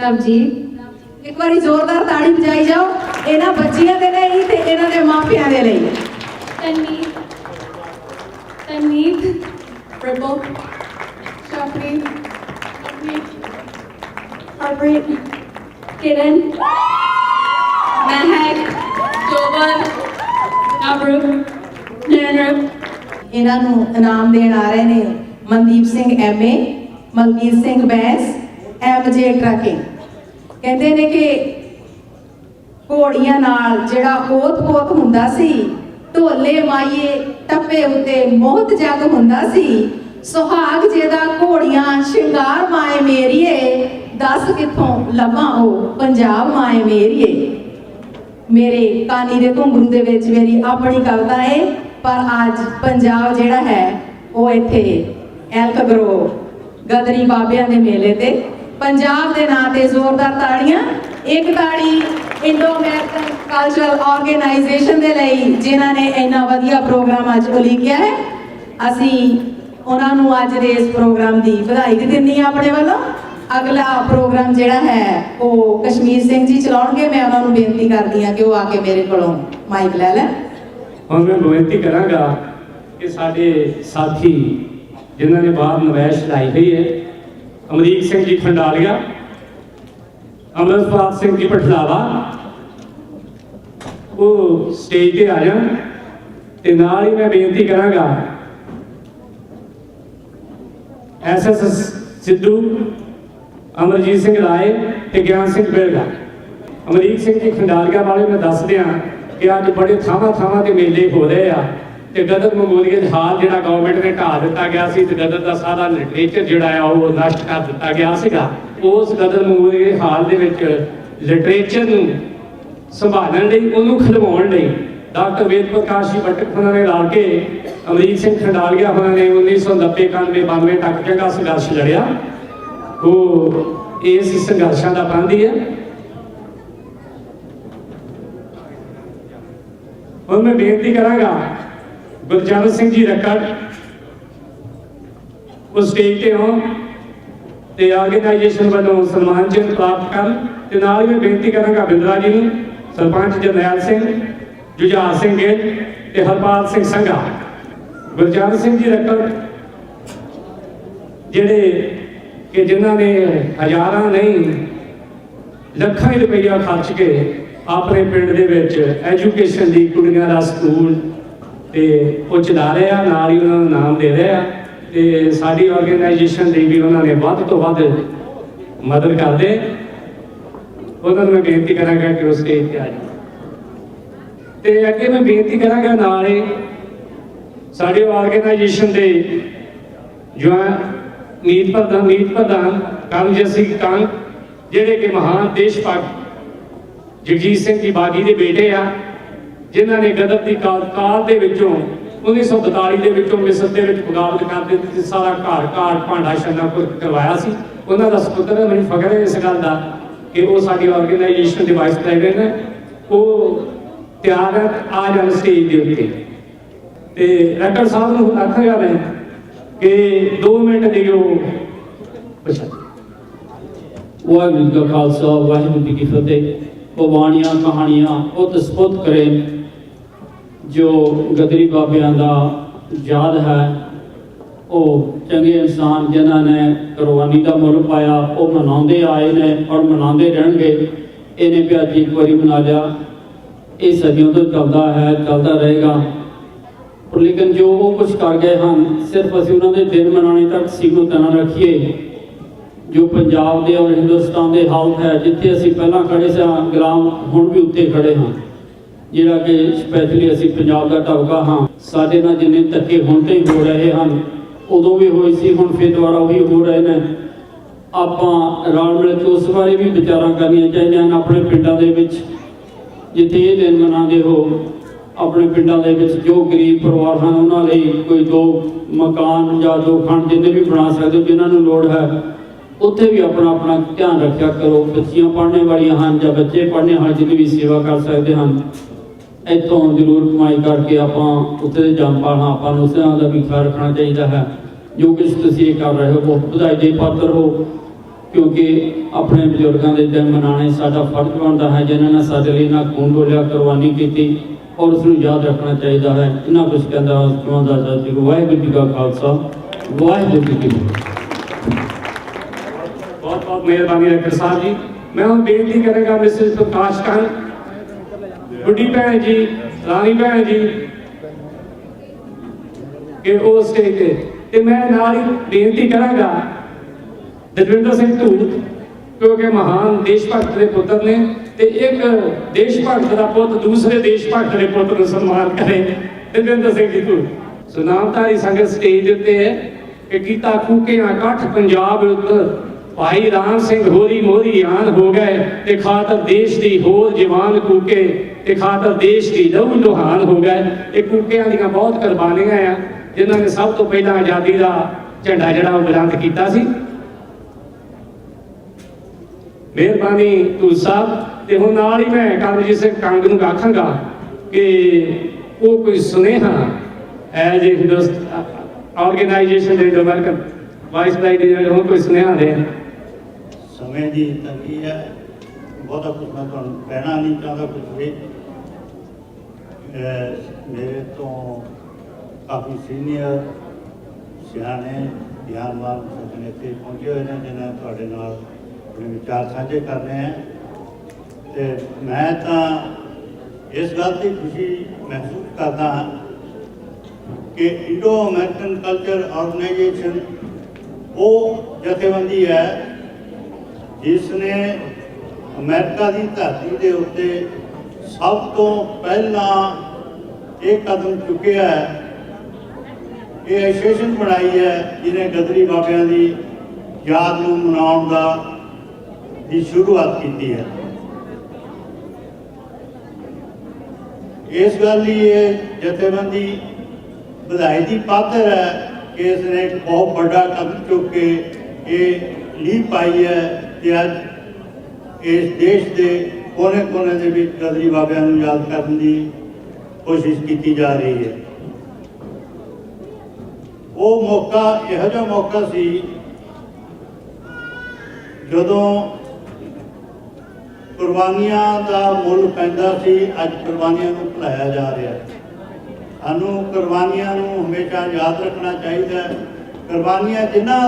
Prabhjeet ਇੱਕ ਵਾਰੀ ਜ਼ੋਰਦਾਰ ਤਾੜੀ ਵਜਾਈ ਜਾਓ ਇਹਨਾਂ ਬੱਚੀਆਂ ਦੇ ਲਈ ਤੇ ਇਹਨਾਂ ਦੇ ਮਾਪਿਆਂ ਦੇ ਲਈ। तनवीर रिपल शफरीन हरप्रीत किरण महक जोबन अबरू नैनर। ਇਹਨਾਂ ਨੂੰ ਇਨਾਮ ਦੇਣ ਆ ਰਹੇ ਨੇ Mandeep Singh MA, Malkit Singh Bains, MJ trucking. ਕਹਿੰਦੇ ਨੇ ਕਿ ਘੋੜੀਆਂ ਨਾਲ ਜਿਹੜਾ ਓਤ-ਪੋਤ ਹੁੰਦਾ ਸੀ, ਢੋਲੇ ਮਾਈਏ ਟੱਪੇ ਉੱਤੇ ਮੋਹਤ ਜੱਗ ਹੁੰਦਾ ਸੀ, ਸੁਹਾਗ ਜਿਹਦਾ ਘੋੜੀਆਂ ਸ਼ਿੰਗਾਰ ਮਾਏ ਮੇਰੀਏ, ਦੱਸ ਕਿੱਥੋਂ ਲੱਭਾਂ ਉਹ ਪੰਜਾਬ ਮਾਏ ਮੇਰੀਏ। ਮੇਰੇ ਕਾਨੀ ਦੇ ਘੁੰਗਰੂ ਦੇ ਵਿੱਚ ਮੇਰੀ ਆਪਣੀ ਕਵਿਤਾ ਹੈ, ਪਰ ਅੱਜ ਪੰਜਾਬ ਜਿਹੜਾ ਹੈ ਉਹ ਇੱਥੇ ਐਲਕਗਰੋ ਗਦਰੀ ਬਾਬਿਆਂ ਦੇ ਮੇਲੇ ਤੇ ਪੰਜਾਬ ਦੇ ਨਾਂ ਤੇ ਜ਼ੋਰਦਾਰ ਤਾੜੀਆਂ। ਇੱਕ ਤਾੜੀ ਇੰਡੋ ਅਮਰੀਕਨ ਕਲਚਰਲ ਆਰਗੇਨਾਈਜੇਸ਼ਨ ਦੇ ਲਈ ਜਿਨ੍ਹਾਂ ਨੇ ਇੰਨਾ ਵਧੀਆ ਪ੍ਰੋਗਰਾਮ ਅੱਜ ਉਲੀਕਿਆ ਹੈ। ਅਸੀਂ ਉਹਨਾਂ ਨੂੰ ਅੱਜ ਦੇ ਇਸ ਪ੍ਰੋਗਰਾਮ ਦੀ ਵਧਾਈ ਦਿੰਦੀ ਹਾਂ ਆਪਣੇ ਵੱਲੋਂ। ਅਗਲਾ ਪ੍ਰੋਗਰਾਮ ਜਿਹੜਾ ਹੈ ਉਹ ਕਸ਼ਮੀਰ ਸਿੰਘ ਜੀ ਚਲਾਉਣਗੇ। ਮੈਂ ਉਹਨਾਂ ਨੂੰ ਬੇਨਤੀ ਕਰਦੀ ਹਾਂ ਕਿ ਉਹ ਆ ਕੇ ਮੇਰੇ ਕੋਲੋਂ ਮਾਈਕ ਲੈ ਲੈਣ। ਹੁਣ ਮੈਂ ਬੇਨਤੀ ਕਰਾਂਗਾ ਕਿ ਸਾਡੇ ਸਾਥੀ ਜਿਨ੍ਹਾਂ ਨੇ ਬਾਹਰ ਨਵੈਸ਼ ਲਾਈ ਹੋਈ ਹੈ, ਅਮਰੀਕ ਸਿੰਘ ਜੀ ਖੰਡਾਲੀਆ, ਅਮਰਪਾਲ ਸਿੰਘ ਜੀ ਪਠਲਾਵਾ, ਉਹ ਸਟੇਜ ਤੇ ਆ ਜਾਣ। ਤੇ ਨਾਲ ਹੀ ਮੈਂ ਬੇਨਤੀ ਕਰਾਂਗਾ SS ਸਿੱਧੂ, ਅਮਰਜੀਤ ਸਿੰਘ ਰਾਏ ਤੇ ਗਿਆਨ ਸਿੰਘ ਬੇਲਗਾ। ਅਮਰੀਕ ਸਿੰਘ ਜੀ ਖੰਡਾਲੀਆ ਵਾਲੇ ਮੈਂ ਦੱਸ ਦਿਆਂ ਕਿ ਅੱਜ ਬੜੇ ਥਾਵਾਂ ਤੇ ਮੇਲੇ ਹੋ ਰਹੇ ਆ ਤੇ ਗਦਰ ਮੰਗੋਲੀਅਨ ਹਾਲ ਜਿਹੜਾ ਗਵਰਨਮੈਂਟ ਨੇ ਢਾਹ ਦਿੱਤਾ ਗਿਆ ਸੀ ਤੇ ਗਦਰ ਦਾ ਸਾਰਾ ਲਿਟਰੇਚਰ ਜਿਹੜਾ ਆ ਉਹ ਨਸ਼ਟ ਕਰ ਦਿੱਤਾ ਗਿਆ ਸੀਗਾ। ਉਸ ਗਦਰ ਮੰਗੋਲੀਅਨ ਹਾਲ ਦੇ ਵਿੱਚ ਲਿਟਰੇਚਰ ਨੂੰ ਸੰਭਾਲਣ ਲਈ, ਉਹਨੂੰ ਖਿਲਵਾਉਣ ਲਈ ਡਾਕਟਰ ਵੇਦ ਪ੍ਰਕਾਸ਼ ਜੀ ਭੱਟਕ ਉਹਨਾਂ ਨੇ ਰਲ ਕੇ ਅਮਰੀਕ ਸਿੰਘ ਖੰਡਾਲੀਆ ਉਹਨਾਂ ਨੇ 1990 91 92 ਤੱਕ ਚੰਗਾ ਸੰਘਰਸ਼ ਲੜਿਆ। ਉਹ ਇਸ ਸੰਘਰਸ਼ਾਂ ਦਾ ਪਾਂਦੀ ਹੈ। ਹੁਣ ਮੈਂ ਬੇਨਤੀ ਕਰਾਂਗਾ ਗੁਰਚਰਨ ਸਿੰਘ ਜੀ ਰੱਕੜ ਉਹ ਸਟੇਜ ਤੇ ਹੋਣ ਤੇ ਆਰਗੇਨਾਈਜੇਸ਼ਨ ਵੱਲੋਂ ਸਨਮਾਨ ਚਿੰਨ੍ਹ ਪ੍ਰਾਪਤ ਕਰਨ। ਤੇ ਨਾਲ ਹੀ ਮੈਂ ਬੇਨਤੀ ਕਰਾਂਗਾ ਬਿੰਦਰਾ ਜੀ ਨੂੰ, ਸਰਪੰਚ ਜਰਨੈਲ ਸਿੰਘ, ਜੁਝਾਰ ਸਿੰਘ ਗਿੱਲ ਤੇ ਹਰਪਾਲ ਸਿੰਘ ਸੰਘਾ। ਗੁਰਚਰਨ ਸਿੰਘ ਜੀ ਰੱਕੜ ਜਿਹੜੇ ਕਿ ਜਿਨ੍ਹਾਂ ਨੇ ਹਜ਼ਾਰਾਂ ਨਹੀਂ ਲੱਖਾਂ ਹੀ ਰੁਪਈਆ ਖਰਚ ਕੇ ਆਪਣੇ ਪਿੰਡ ਦੇ ਵਿੱਚ ਐਜੂਕੇਸ਼ਨ ਦੀ ਕੁੜੀਆਂ ਦਾ ਸਕੂਲ ਤੇ ਉਹ ਚਲਾ ਰਹੇ ਆ, ਨਾਲ ਹੀ ਉਹਨਾਂ ਨੂੰ ਨਾਮ ਦੇ ਰਹੇ ਆ। ਤੇ ਸਾਡੀ ਆਰਗੇਨਾਈਜੇਸ਼ਨ ਦੀ ਵੀ ਉਹਨਾਂ ਨੇ ਵੱਧ ਤੋਂ ਵੱਧ ਮਦਦ ਕਰਦੇ। ਉਹਨਾਂ ਨੂੰ ਮੈਂ ਬੇਨਤੀ ਕਰਾਂਗਾ ਕਿ ਉਹ ਸਟੇਜ ਤੇ ਆ ਜਾਣ। ਤੇ ਅੱਗੇ ਮੈਂ ਬੇਨਤੀ ਕਰਾਂਗਾ ਨਾਲ ਹੀ ਸਾਡੇ ਆਰਗੇਨਾਈਜੇਸ਼ਨ ਦੇ ਮੀਤ ਪ੍ਰਧਾਨ ਕਰਮਜੀਤ ਸਿੰਘ ਕੰਗ, ਜਿਹੜੇ ਕਿ ਮਹਾਨ ਦੇਸ਼ ਭਗਤ ਜਗਜੀਤ ਸਿੰਘ ਜੀ ਬਾਗੀ ਦੇ ਬੇਟੇ ਆ, ਜਿਨ੍ਹਾਂ ਨੇ ਗਦਰ ਦੀ ਕਾਲ ਦੇ ਵਿੱਚੋਂ 1942 ਦੇ ਵਿੱਚੋਂ ਮਿਸਰ ਦੇ ਵਿੱਚ ਬਗਾਵਤ ਕਰ ਦਿੱਤੀ ਤੇ ਸਾਰਾ ਘਰ ਭਾਂਡਾ ਛੰਨਾ ਕਰਵਾਇਆ ਸੀ। ਉਹਨਾਂ ਦਾ ਸਪੁੱਤਰ ਹੈ। ਮੈਨੂੰ ਫਖਰ ਹੈ ਇਸ ਗੱਲ ਦਾ ਕਿ ਉਹ ਸਾਡੀ ਆਰਗੇਨਾਈਜੇਸ਼ਨ ਦੇ ਵਾਈਸ ਪ੍ਰੈਜ਼ੀਡੈਂਟ ਨੇ। ਉਹ ਤਿਆਰ ਹੈ ਆ ਜਾਣ ਸਟੇਜ ਦੇ ਉੱਤੇ। ਤੇ ਰੱਕੜ ਸਾਹਿਬ ਨੂੰ ਆਖਾਂਗਾ ਮੈਂ ਕਿ 2 ਮਿੰਟ ਦਿਓ। ਵਾਹਿਗੁਰੂ ਜੀ ਕਾ ਖਾਲਸਾ, ਵਾਹਿਗੁਰੂ ਜੀ ਕੀ ਫਤਿਹ। ਬਾਣੀਆਂ ਕਹਾਣੀਆਂ ਉਹ ਤਸਬੁੱਤ ਕਰੇ ਜੋ ਗਦਰੀ ਬਾਬਿਆਂ ਦਾ ਯਾਦ ਹੈ। ਉਹ ਚੰਗੇ ਇਨਸਾਨ ਜਿਨ੍ਹਾਂ ਨੇ ਕੁਰਬਾਨੀ ਦਾ ਮੁੱਲ ਪਾਇਆ, ਉਹ ਮਨਾਉਂਦੇ ਆਏ ਨੇ ਔਰ ਮਨਾਉਂਦੇ ਰਹਿਣਗੇ। ਇਹਨੇ ਵੀ ਅੱਜ ਇੱਕ ਵਾਰੀ ਮਨਾ ਲਿਆ, ਇਹ ਸਦੀਆਂ ਤੋਂ ਚੱਲਦਾ ਹੈ, ਚੱਲਦਾ ਰਹੇਗਾ। ਪਰ ਲੇਕਿਨ ਜੋ ਉਹ ਕੁਝ ਕਰ ਗਏ ਹਨ, ਸਿਰਫ ਅਸੀਂ ਉਹਨਾਂ ਦੇ ਦਿਨ ਮਨਾਉਣੇ ਤੱਕ ਸੀਮਤ ਨਾ ਰੱਖੀਏ। ਜੋ ਪੰਜਾਬ ਦੇ ਔਰ ਹਿੰਦੁਸਤਾਨ ਦੇ ਹਾਲਤ ਹੈ, ਜਿੱਥੇ ਅਸੀਂ ਪਹਿਲਾਂ ਖੜੇ ਸਾਂ ਗਰਾਮ, ਹੁਣ ਵੀ ਉੱਥੇ ਖੜੇ ਹਾਂ। ਜਿਹੜਾ ਕਿ ਸਪੈਸ਼ਲੀ ਅਸੀਂ ਪੰਜਾਬ ਦਾ ਟਾਬਕਾ ਹਾਂ। ਸਾਡੇ ਨਾਲ ਜਿੰਨੇ ਧੱਕੇ ਹੁਣ ਤੇ ਹੋ ਰਹੇ ਹਨ, ਉਦੋਂ ਵੀ ਹੋਏ ਸੀ, ਹੁਣ ਫਿਰ ਦੁਬਾਰਾ ਉਹੀ ਹੋ ਰਹੇ ਨੇ। ਆਪਾਂ ਰਲ ਮਿਲ ਕੇ ਉਸ ਬਾਰੇ ਵੀ ਵਿਚਾਰਾਂ ਕਰਨੀਆਂ ਚਾਹੀਦੀਆਂ ਹਨ। ਆਪਣੇ ਪਿੰਡਾਂ ਦੇ ਵਿੱਚ ਜਿੱਥੇ ਇਹ ਦਿਨ ਮਨਾਉਂਦੇ ਹੋ, ਆਪਣੇ ਪਿੰਡਾਂ ਦੇ ਵਿੱਚ ਜੋ ਗਰੀਬ ਪਰਿਵਾਰ ਹਨ ਉਹਨਾਂ ਲਈ ਕੋਈ 2 ਮਕਾਨ ਜਾਂ 2 ਖੰਡ ਜਿੰਨੇ ਵੀ ਬਣਾ ਸਕਦੇ ਹੋ, ਜਿਨ੍ਹਾਂ ਨੂੰ ਲੋੜ ਹੈ, ਉੱਥੇ ਵੀ ਆਪਣਾ ਧਿਆਨ ਰੱਖਿਆ ਕਰੋ। ਬੱਚੀਆਂ ਪੜ੍ਹਨੇ ਵਾਲੀਆਂ ਹਨ ਜਾਂ ਬੱਚੇ ਪੜ੍ਹਨੇ ਵਾਲੇ ਜਿਹਦੀ ਵੀ ਸੇਵਾ ਕਰ ਸਕਦੇ ਹਨ, ਇੱਥੋਂ ਜ਼ਰੂਰ ਕਮਾਈ ਕਰਕੇ ਆਪਾਂ ਉੱਥੇ ਦੇ ਜੰਮ ਪਾਣਾ। ਆਪਾਂ ਨੂੰ ਉਸੇ ਦਾ ਵੀ ਖਿਆਲ ਰੱਖਣਾ ਚਾਹੀਦਾ ਹੈ। ਜੋ ਕੁਛ ਤੁਸੀਂ ਇਹ ਕਰ ਰਹੇ ਹੋ ਬਹੁਤ ਵਧਾਈ ਦੇ ਪਾਤਰ ਹੋ। क्योंकि अपने बजुर्गों के दिन मनाने साडा फर्ज बनता है, जिन्होंने साडे लिए ना खून डोलिया, कुर्बानी की और उसको याद रखना चाहिए है। इन्ना कुछ कहता वाहिगुरू जी का खालसा, वाहिगुरू जी की फतेह। बहुत बहुत मेहरबानी डॉक्टर साहब जी। मैं हम बेनती करेगा मिसेस प्रकाश खान, बुढ़ी भैन जी, रानी भैन जी कि वो स्टेज ते मैं नाल ही बेनती करांगा दजविंदर सिंह धूत, क्योंकि महान देश भगत के पुत्र ने ते एक देश भगत का पुत दूसरे देश भगत के पुत्र को सम्मान करे। दजविंदर सिंह जी धूत सुनामधारी संगत स्टेज उत्ते है कि गीता कूकियां कठ पंजाब उत्तर भाई राम सिंह होरी मोरी आन हो गए ते खातर देश दी होर जवान कूके ते खातर देश दी लहू लुहान हो गए। ये कूकियां दी बहुत कुर्बानियां आ जिन्होंने सब तो पहला आज़ादी का झंडा जड़ा बुलंद किया सी। मेहरबानी तू साहब ते हुण नाल ही मैं कमलजीत सिंह कंग नूं आखांगा कि वो कोई सुनेहा एज ए हिंदुस्तान ऑर्गेनाइजेशन दे अमेरिकन वाइस प्रेसिडेंट हो कोई सुनेहा दे। समय की तंगी है, बहुत कुछ मैं तुहानूं कहना नहीं चाहता कुछ भी। मेरे तो काफ़ी सीनियर सियाने ज्ञानवान सज्जन इत्थे पहुंचे हुए हैं जिन्हें तुहाडे नाल अपने विचार साझे करने हैं। तो मैं तो इस गल की खुशी महसूस करता हाँ कि इंडो अमेरिकन कल्चर ऑर्गेनाइजेशन वो जथेबंदी है जिसने अमेरिका की धरती के उत्ते सब तो पहला एक कदम चुकिया है, ये एसोसीएशन बनाई है जिन्हें गदरी बाबियां की याद नूं मनाउण दा की शुरुआत की है। इस गल की ये जथेबंदी बधाई की पात्र है कि इसने एक बहुत बड़ा कदम चुक के ये लीह पाई है कि अज इस देश के कोने कोने के विच गदरी बाबियां नूं याद करने की कोशिश की जा रही है। वो मौका इहो जिहा मौका सी जदों कुर्बानियां का मुल पैंदा सी, अज कुर्बानियां नूं भुलाया जा रहा है। सानूं कुर्बानियां नूं हमेशा याद रखना चाहिए। कुर्बानियां जिन्हां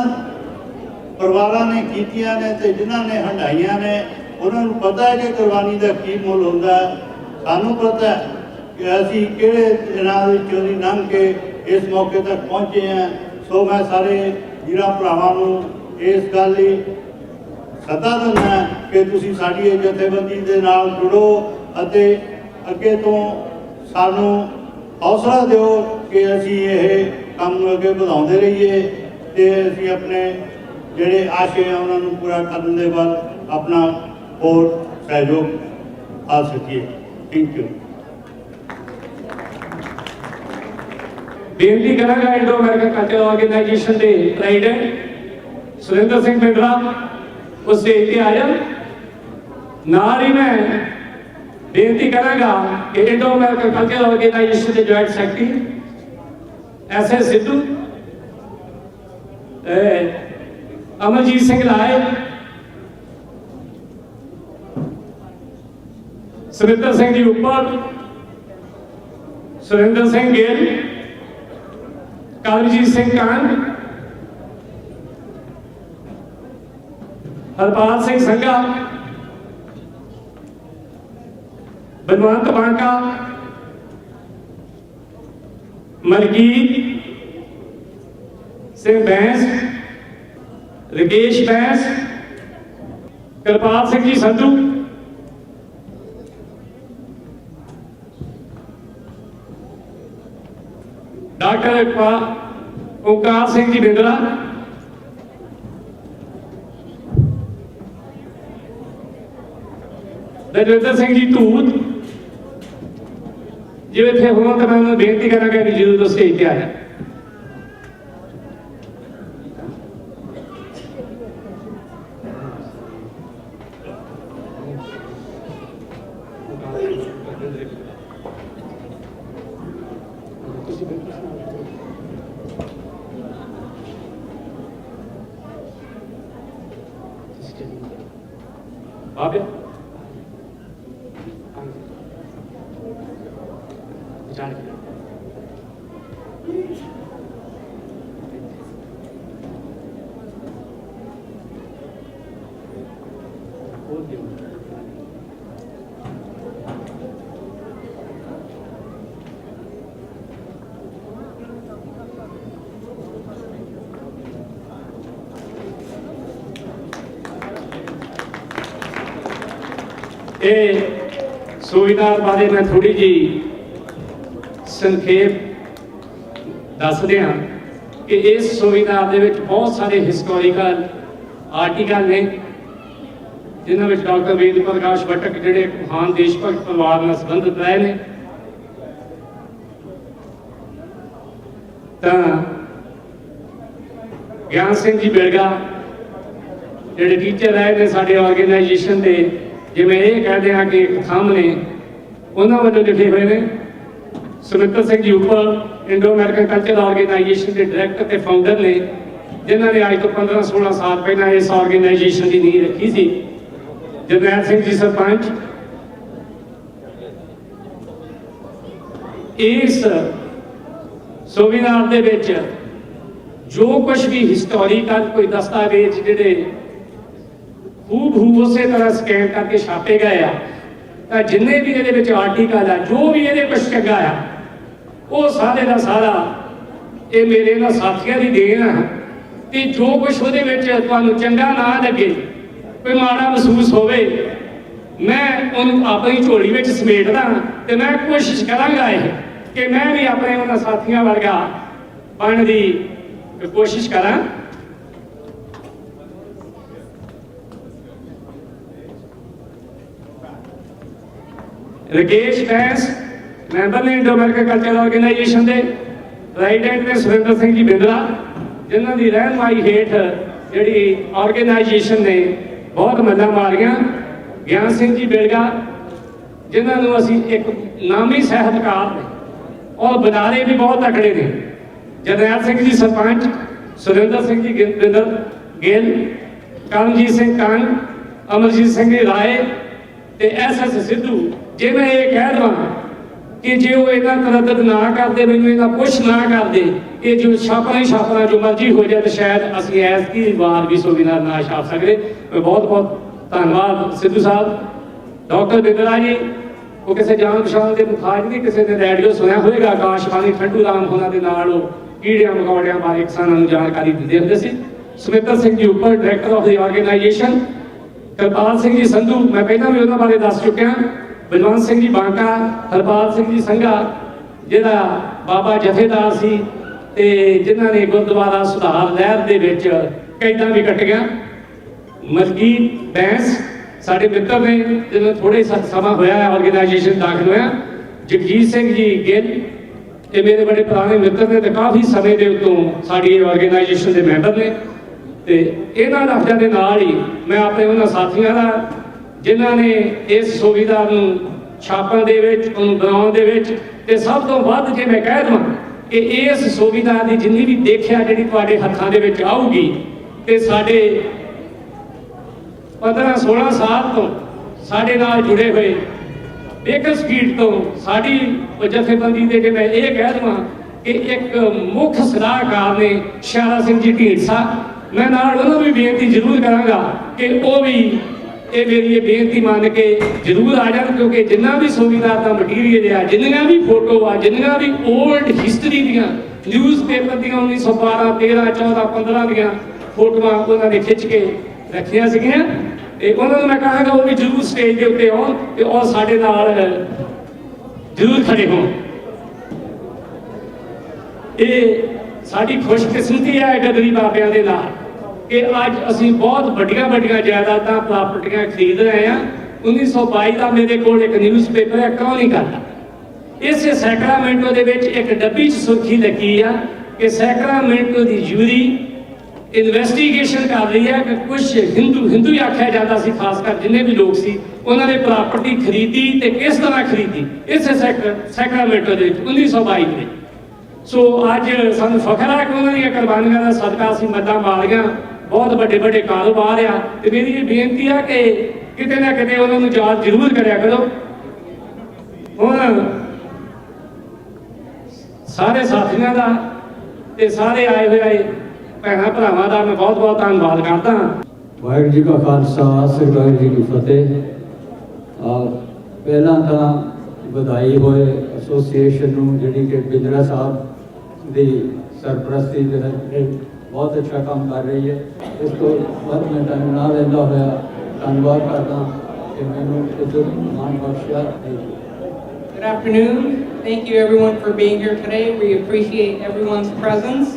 परिवारां ने कीतियां ने ते जिन्हां ने हंडाइयां ने उन्होंने पता है कि कुर्बानी का की मुल होंदा है। सानूं पता है कि असीं किहड़े दिनां विचों दी लंघ के इस मौके तक पहुँचे हैं। सो मैं सारे वीरां भरावां नूं इस गल दी सदा दिंदा कि तुसीं साडी इह जथेबंदी दे नाल जुड़ो अते अगे तो सानूं हौसला दिओ कि असीं इह काम नूं अगे वधाउंदे रहीए ते असीं अपने जिहड़े आशे हैं उन्हां नूं पूरा करन दे वल अपना होर सहयोग आ सकीए। Thank you. बेनती करांगा इंडो अमेरिकन कल्चर ऑर्गेनाइजेशन के प्रेसिडेंट सुरेंद्र सिंह पिंडरा उस स्टेज पर आ जाए। नाल ही मैं बेनती करांगा कि इंडो अमेरिकन कल्चर ऑर्गेनाइजेशन के joint secretary S S Sidhu, Amarjeet Singh लाए, सुरेंद्र सिंह जी उपर, सुरेंद्र सिंह गिल, कमलजीत सिंह कंग, हरपाल सिंह संघा, बनवंत बांका, मलकीत सिंह बैंस, रिकेश बैंस, कृपाल सिंह जी संधू, डॉक्टर ओंकार सिंह जी बिंद्रा, दजविंदर सिंह जी धूत, जो इतने हो तो मैं उन्हें बेनती करांगा कि जरूर स्टेज पर आए। ਬਾਬੇ ਜਾਣ ਇਹ ਸੁਵਿਧਾ ਬਾਰੇ ਮੈਂ ਥੋੜੀ ਜੀ ਸੰਖੇਪ ਦੱਸ ਦਿਆਂ ਕਿ ਇਸ ਸੁਵਿਧਾ ਦੇ ਵਿੱਚ ਬਹੁਤ ਸਾਰੇ ਹਿਸਟੋਰੀਕਲ ਆਰਟੀਕਲ ਨੇ ਜਿਨ੍ਹਾਂ ਵਿੱਚ ਡਾਕਟਰ ਵੇਦ ਪ੍ਰਕਾਸ਼ ਭਟਕ ਜਿਹੜੇ ਇੱਕ ਮਹਾਨ ਦੇਸ਼ ਭਗਤ ਪਰਿਵਾਰ ਨਾਲ ਸੰਬੰਧਿਤ ਰਹੇ ਨੇ ਤਾਂ ਗਿਆਨ ਸਿੰਘ ਜੀ ਬਿਲਗਾ ਜਿਹੜੇ ਟੀਚਰ ਰਹੇ ਨੇ ਸਾਡੇ ਆਰਗੇਨਾਈਜੇਸ਼ਨ ਦੇ ਜਿਵੇਂ ਇਹ ਕਹਿੰਦੇ ਆ ਕਿ ਇੱਕ ਥੰਮ ਨੇ ਉਹਨਾਂ ਵੱਲੋਂ ਲਿਖੇ ਹੋਏ ਨੇ ਸੁਮਿੱਤਰ ਸਿੰਘ ਜੀ ਉੱਪਰ ਇੰਡੋ ਅਮਰੀਕਨ ਕਲਚਰ ਆਰਗੇਨਾਈਜੇਸ਼ਨ ਦੇ ਡਾਇਰੈਕਟਰ ਤੇ ਫਾਊਂਡਰ ਨੇ ਜਿਨ੍ਹਾਂ ਨੇ ਅੱਜ ਤੋਂ 15-16 ਸਾਲ ਪਹਿਲਾਂ ਇਸ ਆਰਗੇਨਾਈਜੇਸ਼ਨ ਦੀ ਨੀਂਹ ਰੱਖੀ ਸੀ ਜਰਨੈਲ ਸਿੰਘ ਜੀ ਸਰਪੰਚ ਇਸ ਸੋਵੀਨਾਰ ਦੇ ਵਿੱਚ ਜੋ ਕੁਝ ਵੀ ਹਿਸਟੋਰੀਕਲ ਕੋਈ ਦਸਤਾਵੇਜ਼ ਜਿਹੜੇ ਹੂਬਹੂ ਉਸੇ ਤਰ੍ਹਾਂ ਸਕੈਨ ਕਰਕੇ ਛਾਪੇ ਗਏ ਆ ਤਾਂ ਜਿੰਨੇ ਵੀ ਇਹਦੇ ਵਿੱਚ ਆਰਟੀਕਲ ਆ ਜੋ ਵੀ ਇਹਦੇ ਕੁਝ ਚੰਗਾ ਆ ਉਹ ਸਾਰੇ ਦਾ ਸਾਰਾ ਇਹ ਮੇਰੇ ਨਾਲ ਸਾਥੀਆਂ ਦੀ ਦੇਣ ਆ ਤੇ ਜੋ ਕੁਝ ਉਹਦੇ ਵਿੱਚ ਤੁਹਾਨੂੰ ਚੰਗਾ ਨਾ ਲੱਗੇ ਕੋਈ ਮਾੜਾ ਮਹਿਸੂਸ ਹੋਵੇ ਮੈਂ ਉਹਨੂੰ ਆਪਣੀ ਝੋਲੀ ਵਿੱਚ ਸਮੇਟਦਾ ਤੇ ਮੈਂ ਕੋਸ਼ਿਸ਼ ਕਰਾਂਗਾ ਇਹ ਕਿ ਮੈਂ ਵੀ ਆਪਣੇ ਉਹਨਾਂ ਸਾਥੀਆਂ ਵਰਗਾ ਬਣਨ ਦੀ ਕੋਸ਼ਿਸ਼ ਕਰਾਂ ਰਕੇਸ਼ ਬੈਂਸ ਮੈਂਬਰ ਨੇ ਇੰਡੋ ਅਮਰੀਕਨ ਕਲਚਰ ਆਰਗੇਨਾਈਜੇਸ਼ਨ ਦੇ ਪ੍ਰੈਜ਼ੀਡੈਂਟ ਨੇ ਸੁਰਿੰਦਰ ਸਿੰਘ ਜੀ ਬਿੰਦਰਾ ਜਿਨ੍ਹਾਂ ਦੀ ਰਹਿਨਮਾਈ ਹੇਠ ਜਿਹੜੀ ਆਰਗੇਨਾਈਜੇਸ਼ਨ ਨੇ ਬਹੁਤ ਮੱਲਾਂ ਮਾਰੀਆਂ ਗਿਆਨ ਸਿੰਘ ਜੀ ਬਿਲਗਾ ਜਿਨ੍ਹਾਂ ਨੂੰ ਅਸੀਂ ਇੱਕ ਨਾਮੀ ਸਾਹਿਤਕਾਰ ਨੇ ਔਰ ਬਨਾਰੇ ਵੀ ਬਹੁਤ ਤਕੜੇ ਨੇ ਜਰਨੈਲ ਸਿੰਘ ਜੀ ਸਰਪੰਚ ਸੁਰਿੰਦਰ ਸਿੰਘ ਜੀ ਗਿੱਲ ਕਰਮਜੀਤ ਸਿੰਘ ਕੰਗ ਅਮਰਜੀਤ ਸਿੰਘ ਜੀ ਰਾਏ ਤੇ ਐਸ ਸਿੱਧੂ ਜੇ ਮੈਂ ਇਹ ਕਹਿ ਦਵਾਂ ਕਿ ਜੇ ਉਹ ਇਹਨਾਂ ਤਰੱਦਦ ਨਾ ਕਰਦੇ ਮੈਨੂੰ ਇਹਨਾਂ ਪੁੱਛ ਨਾ ਕਰਦੇ ਕਿ ਜੋ ਛਾਪਣਾ ਜੋ ਮਰਜ਼ੀ ਹੋ ਜਾਏ ਤਾਂ ਸ਼ਾਇਦ ਅਸੀਂ ਐਸੀ ਵਾਰ ਵੀ ਸੋਵੀਨਾਰ ਨਾ ਛਾਪ ਸਕਦੇ ਬਹੁਤ ਬਹੁਤ ਧੰਨਵਾਦ ਸਿੱਧੂ ਸਾਹਿਬ ਡਾਕਟਰ ਬਿੰਦਰਾ ਜੀ ਉਹ ਕਿਸੇ ਜਾਣ ਪਛਾਣ ਦੇ ਮੁਖਾਜ ਨਹੀਂ ਕਿਸੇ ਨੇ ਰੇਡੀਓ ਸੁਣਿਆ ਹੋਵੇਗਾ ਆਕਾਸ਼ਬਾਣੀ ਠੰਡੂ ਰਾਮ ਹੋਣਾ ਦੇ ਨਾਲ ਉਹ ਕੀੜਿਆਂ ਮਕੌੜਿਆਂ ਬਾਰੇ ਕਿਸਾਨਾਂ ਨੂੰ ਜਾਣਕਾਰੀ ਦਿੰਦੇ ਹੁੰਦੇ ਸੀ ਸੁਮਿੱਤਰ ਸਿੰਘ ਜੀ ਉੱਪਰ director of the organisation Kirpal Singh ji Sandhu ਮੈਂ ਪਹਿਲਾਂ ਵੀ ਉਹਨਾਂ ਬਾਰੇ ਦੱਸ ਚੁੱਕਿਆ ਬਲਵੰਤ ਸਿੰਘ ਜੀ ਬਾਂਕਾ ਹਰਪਾਲ ਸਿੰਘ ਜੀ ਸੰਘਾ ਜਿਹੜਾ ਬਾਬਾ ਜਥੇਦਾਰ ਸੀ ਤੇ ਜਿਨ੍ਹਾਂ ਨੇ ਗੁਰਦੁਆਰਾ ਸੁਧਾਰ ਲਹਿਰ ਦੇ ਵਿੱਚ ਕੈਦਾਂ ਵੀ ਕੱਟੀਆਂ ਮਲਕੀਤ ਬੈਂਸ ਸਾਡੇ ਮਿੱਤਰ ਨੇ ਜਿਹਨਾਂ ਥੋੜੇ ਸਮਾਂ ਹੋਇਆ ਹੈ ਆਰਗੇਨਾਈਜੇਸ਼ਨ ਦਾਖਲ ਹੋਇਆ ਜਗਜੀਤ ਸਿੰਘ ਜੀ ਗਿੱਲ ਇਹ ਮੇਰੇ ਬੜੇ ਪੁਰਾਣੇ ਮਿੱਤਰ ਨੇ ਤੇ ਕਾਫੀ ਸਮੇਂ ਦੇ ਉੱਤੋਂ ਸਾਡੀ ਆਰਗੇਨਾਈਜੇਸ਼ਨ ਦੇ ਮੈਂਬਰ ਨੇ ਤੇ ਇਹਨਾਂ ਲਫ਼ਜ਼ਾਂ ਦੇ ਨਾਲ ਹੀ ਮੈਂ ਆਪਣੇ ਉਹਨਾਂ ਸਾਥੀਆਂ ਦਾ ਜਿਨ੍ਹਾਂ ਨੇ ਇਸ ਸੁਵਿਧਾ ਨੂੰ ਛਾਪਣ ਦੇ ਵਿੱਚ ਉਹਨੂੰ ਬਣਾਉਣ ਦੇ ਵਿੱਚ ਤੇ ਸਭ ਤੋਂ ਵੱਧ ਜੇ ਮੈਂ ਕਹਿ ਦਵਾਂ ਕਿ ਇਸ ਸੁਵਿਧਾ ਦੀ ਜਿੰਨੀ ਵੀ ਦੇਖਿਆ ਜਿਹੜੀ ਤੁਹਾਡੇ ਹੱਥਾਂ ਦੇ ਵਿੱਚ ਆਊਗੀ ਤੇ ਸਾਡੇ 15-16 ਸਾਲ ਤੋਂ ਸਾਡੇ ਨਾਲ ਜੁੜੇ ਹੋਏ ਬੇਕਰ ਸਟਰੀਟ ਤੋਂ ਸਾਡੀ ਜਥੇਬੰਦੀ ਦੇ ਜੇ ਮੈਂ ਇਹ ਕਹਿ ਦਵਾਂ ਕਿ ਇੱਕ ਮੁੱਖ ਸਲਾਹਕਾਰ ਨੇ ਸ਼ਾਰਾ ਸਿੰਘ ਜੀ ਢੀਂਡਸਾ ਮੈਂ ਨਾਲ ਉਹਨਾਂ ਨੂੰ ਵੀ ਬੇਨਤੀ ਜ਼ਰੂਰ ਕਰਾਂਗਾ ਕਿ ਉਹ ਵੀ ਇਹ ਮੇਰੀ ਇਹ ਬੇਨਤੀ ਮੰਨ ਕੇ ਜ਼ਰੂਰ ਆ ਜਾਣ ਕਿਉਂਕਿ ਜਿੰਨਾ ਵੀ ਸੋਵੀਨਾਰ ਦਾ ਮਟੀਰੀਅਲ ਆ ਜਿੰਨੀਆਂ ਵੀ ਫੋਟੋ ਆ ਜਿੰਨੀਆਂ ਵੀ ਓਲਡ ਹਿਸਟਰੀ ਦੀਆਂ ਨਿਊਜ਼ਪੇਪਰ ਦੀਆਂ 1912 13 14 15 ਦੀਆਂ ਫੋਟੋਆਂ ਉਹਨਾਂ ਨੇ ਖਿੱਚ ਕੇ ਰੱਖੀਆਂ ਸੀਗੀਆਂ ਤੇ ਉਹਨਾਂ ਨੂੰ ਮੈਂ ਕਹਾਂਗਾ ਉਹ ਵੀ ਜ਼ਰੂਰ ਸਟੇਜ ਦੇ ਉੱਤੇ ਆਉਣ ਤੇ ਉਹ ਸਾਡੇ ਨਾਲ ਜ਼ਰੂਰ ਖੜੇ ਹੋਣ ਇਹ ਸਾਡੀ ਖੁਸ਼ਕਿਸਮਤੀ ਹੈ ਗਦਰੀ ਬਾਬਿਆਂ ਦੇ ਨਾਲ ਕਿ ਅੱਜ ਅਸੀਂ ਬਹੁਤ ਵੱਡੀਆਂ ਜਾਇਦਾਦਾਂ ਪ੍ਰਾਪਰਟੀਆਂ ਖਰੀਦ ਰਹੇ ਹਾਂ 1922 ਦਾ ਮੇਰੇ ਕੋਲ ਇੱਕ ਨਿਊਜ਼ਪੇਪਰ ਹੈ ਕੌਣ ਨਹੀਂ ਕਰਦਾ ਇਸੇ ਸੈਕਰਾਮੈਂਟੋ ਦੇ ਵਿੱਚ ਇੱਕ ਡੱਬੀ 'ਚ ਸੁਰਖੀ ਲੱਗੀ ਆ ਕਿ ਸੈਕਰਾਮੈਂਟੋ ਦੀ ਜੂਰੀ ਇਨਵੈਸਟੀਗੇਸ਼ਨ ਕਰ ਰਹੀ ਹੈ ਕਿ ਕੁਝ ਹਿੰਦੂ ਹੀ ਆਖਿਆ ਜਾਂਦਾ ਸੀ ਖਾਸ ਕਰ ਜਿੰਨੇ ਵੀ ਲੋਕ ਸੀ ਉਹਨਾਂ ਨੇ ਪ੍ਰਾਪਰਟੀ ਖਰੀਦੀ ਤੇ ਕਿਸ ਤਰ੍ਹਾਂ ਖਰੀਦੀ ਇਸੇ ਸੈਕਰਾਮੈਂਟੋ ਦੇ ਵਿੱਚ 1922 ਵਿੱਚ ਸੋ ਅੱਜ ਸਾਨੂੰ ਫਖਰ ਹੈ ਕਿ ਉਹਨਾਂ ਦੀਆਂ ਕੁਰਬਾਨੀਆਂ ਦਾ ਸਦਕਾ ਅਸੀਂ ਮੱਦਾਂ ਮਾਰੀਆਂ बहुत बड़े बड़े कारोबार आ ते मेरी ये बेनती है कि किते ना किते उन्होंने याद जरूर करया करो। हुण सारे साथियों का ते सारे आए हुए भैन भरावां का मैं बहुत बहुत धन्यवाद करता हाँ। वाहिगुरू जी का खालसा श्री वाहिगुरू जी की फतेह। पहला तो बधाई होए एसोसीएशन नूं जिहड़ी कि बिंद्रा साहब की सरपरस्ती दे बहुत अच्छा काम कर रही है। इस तो बाद मैं टाइम ना लेंदा होया धन्यवाद करदा कि मैनूं इज्जत मान बख्शिया। Good afternoon. Thank you everyone for being here today. We appreciate everyone's presence.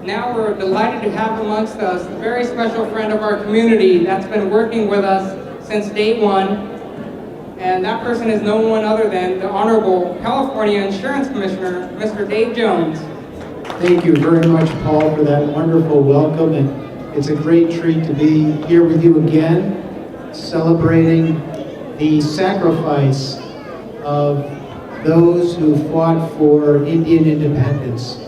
Now we're delighted to have amongst us a very special friend of our community that's been working with us since day one. And that person is no one other than the Honorable California Insurance Commissioner, Mr. Dave Jones. Thank you very much, Paul, for that wonderful welcome. And it's a great treat to be here with you again, celebrating the sacrifice of those who fought for Indian independence.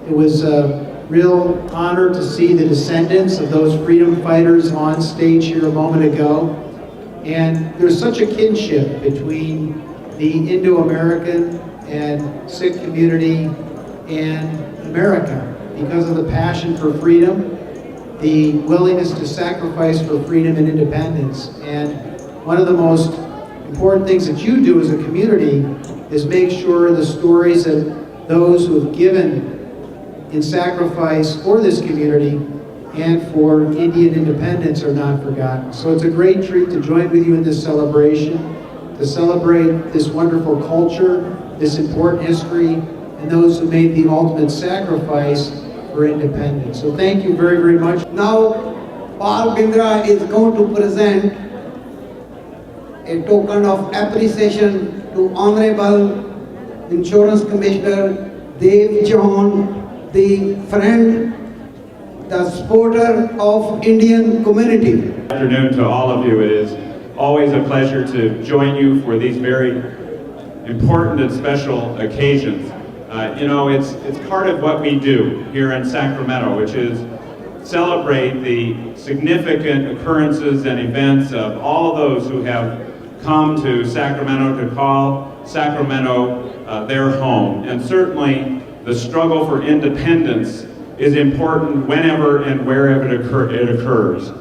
It was a real honor to see the descendants of those freedom fighters on stage here a moment ago. And there's such a kinship between the Indo-American and Sikh community and America because of the passion for freedom, the willingness to sacrifice for freedom and independence. And one of the most important things that you do as a community is make sure the stories of those who have given in sacrifice for this community and for Indian independence are not forgotten. So it's a great treat to join with you in this celebration, to celebrate this wonderful culture, this important history, and those who made the ultimate sacrifice for independence. So thank you very, very much. Now, Paul Bindra is going to present a token of appreciation to Honorable Insurance Commissioner Dave Jones, the friend, the supporter of Indian community. Good afternoon to all of you. It is always a pleasure to join you for these very important and special occasions. You know, it's part of what we do here in Sacramento, which is celebrate the significant occurrences and events of all those who have come to Sacramento to call Sacramento their home. And certainly the struggle for independence is important whenever and wherever it occurs.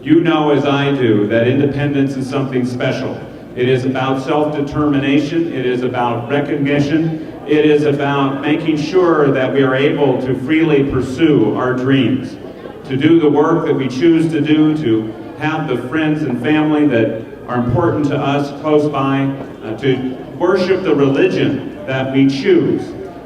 You know as I do that independence is something special. It is about self-determination, it is about recognition, it is about making sure that we are able to freely pursue our dreams, to do the work that we choose to do, to have the friends and family that are important to us close by, to worship the religion that we choose.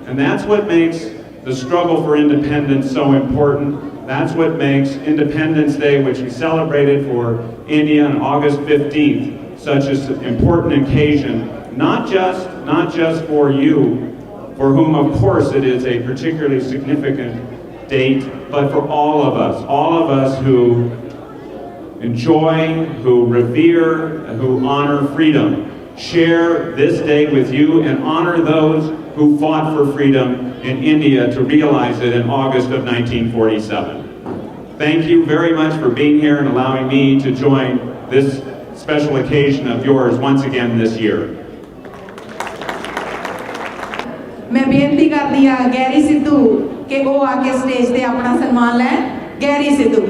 And that's what makes the struggle for independence so important. That's what makes Independence Day, which we celebrated for India on August 15th, such an important occasion, not just for you, for whom of course it is a particularly significant date, but for all of us who enjoy, who revere, who honor freedom. Share this day with you and honor those who fought for freedom in India to realize it in August of 1947. Thank you very much for being here and allowing me to join this special occasion of yours once again this year. मैं बेनती करती हाँ Gary Sidhu कि वो आके stage ते अपना सन्मान लैन। गैरी सिद्धू।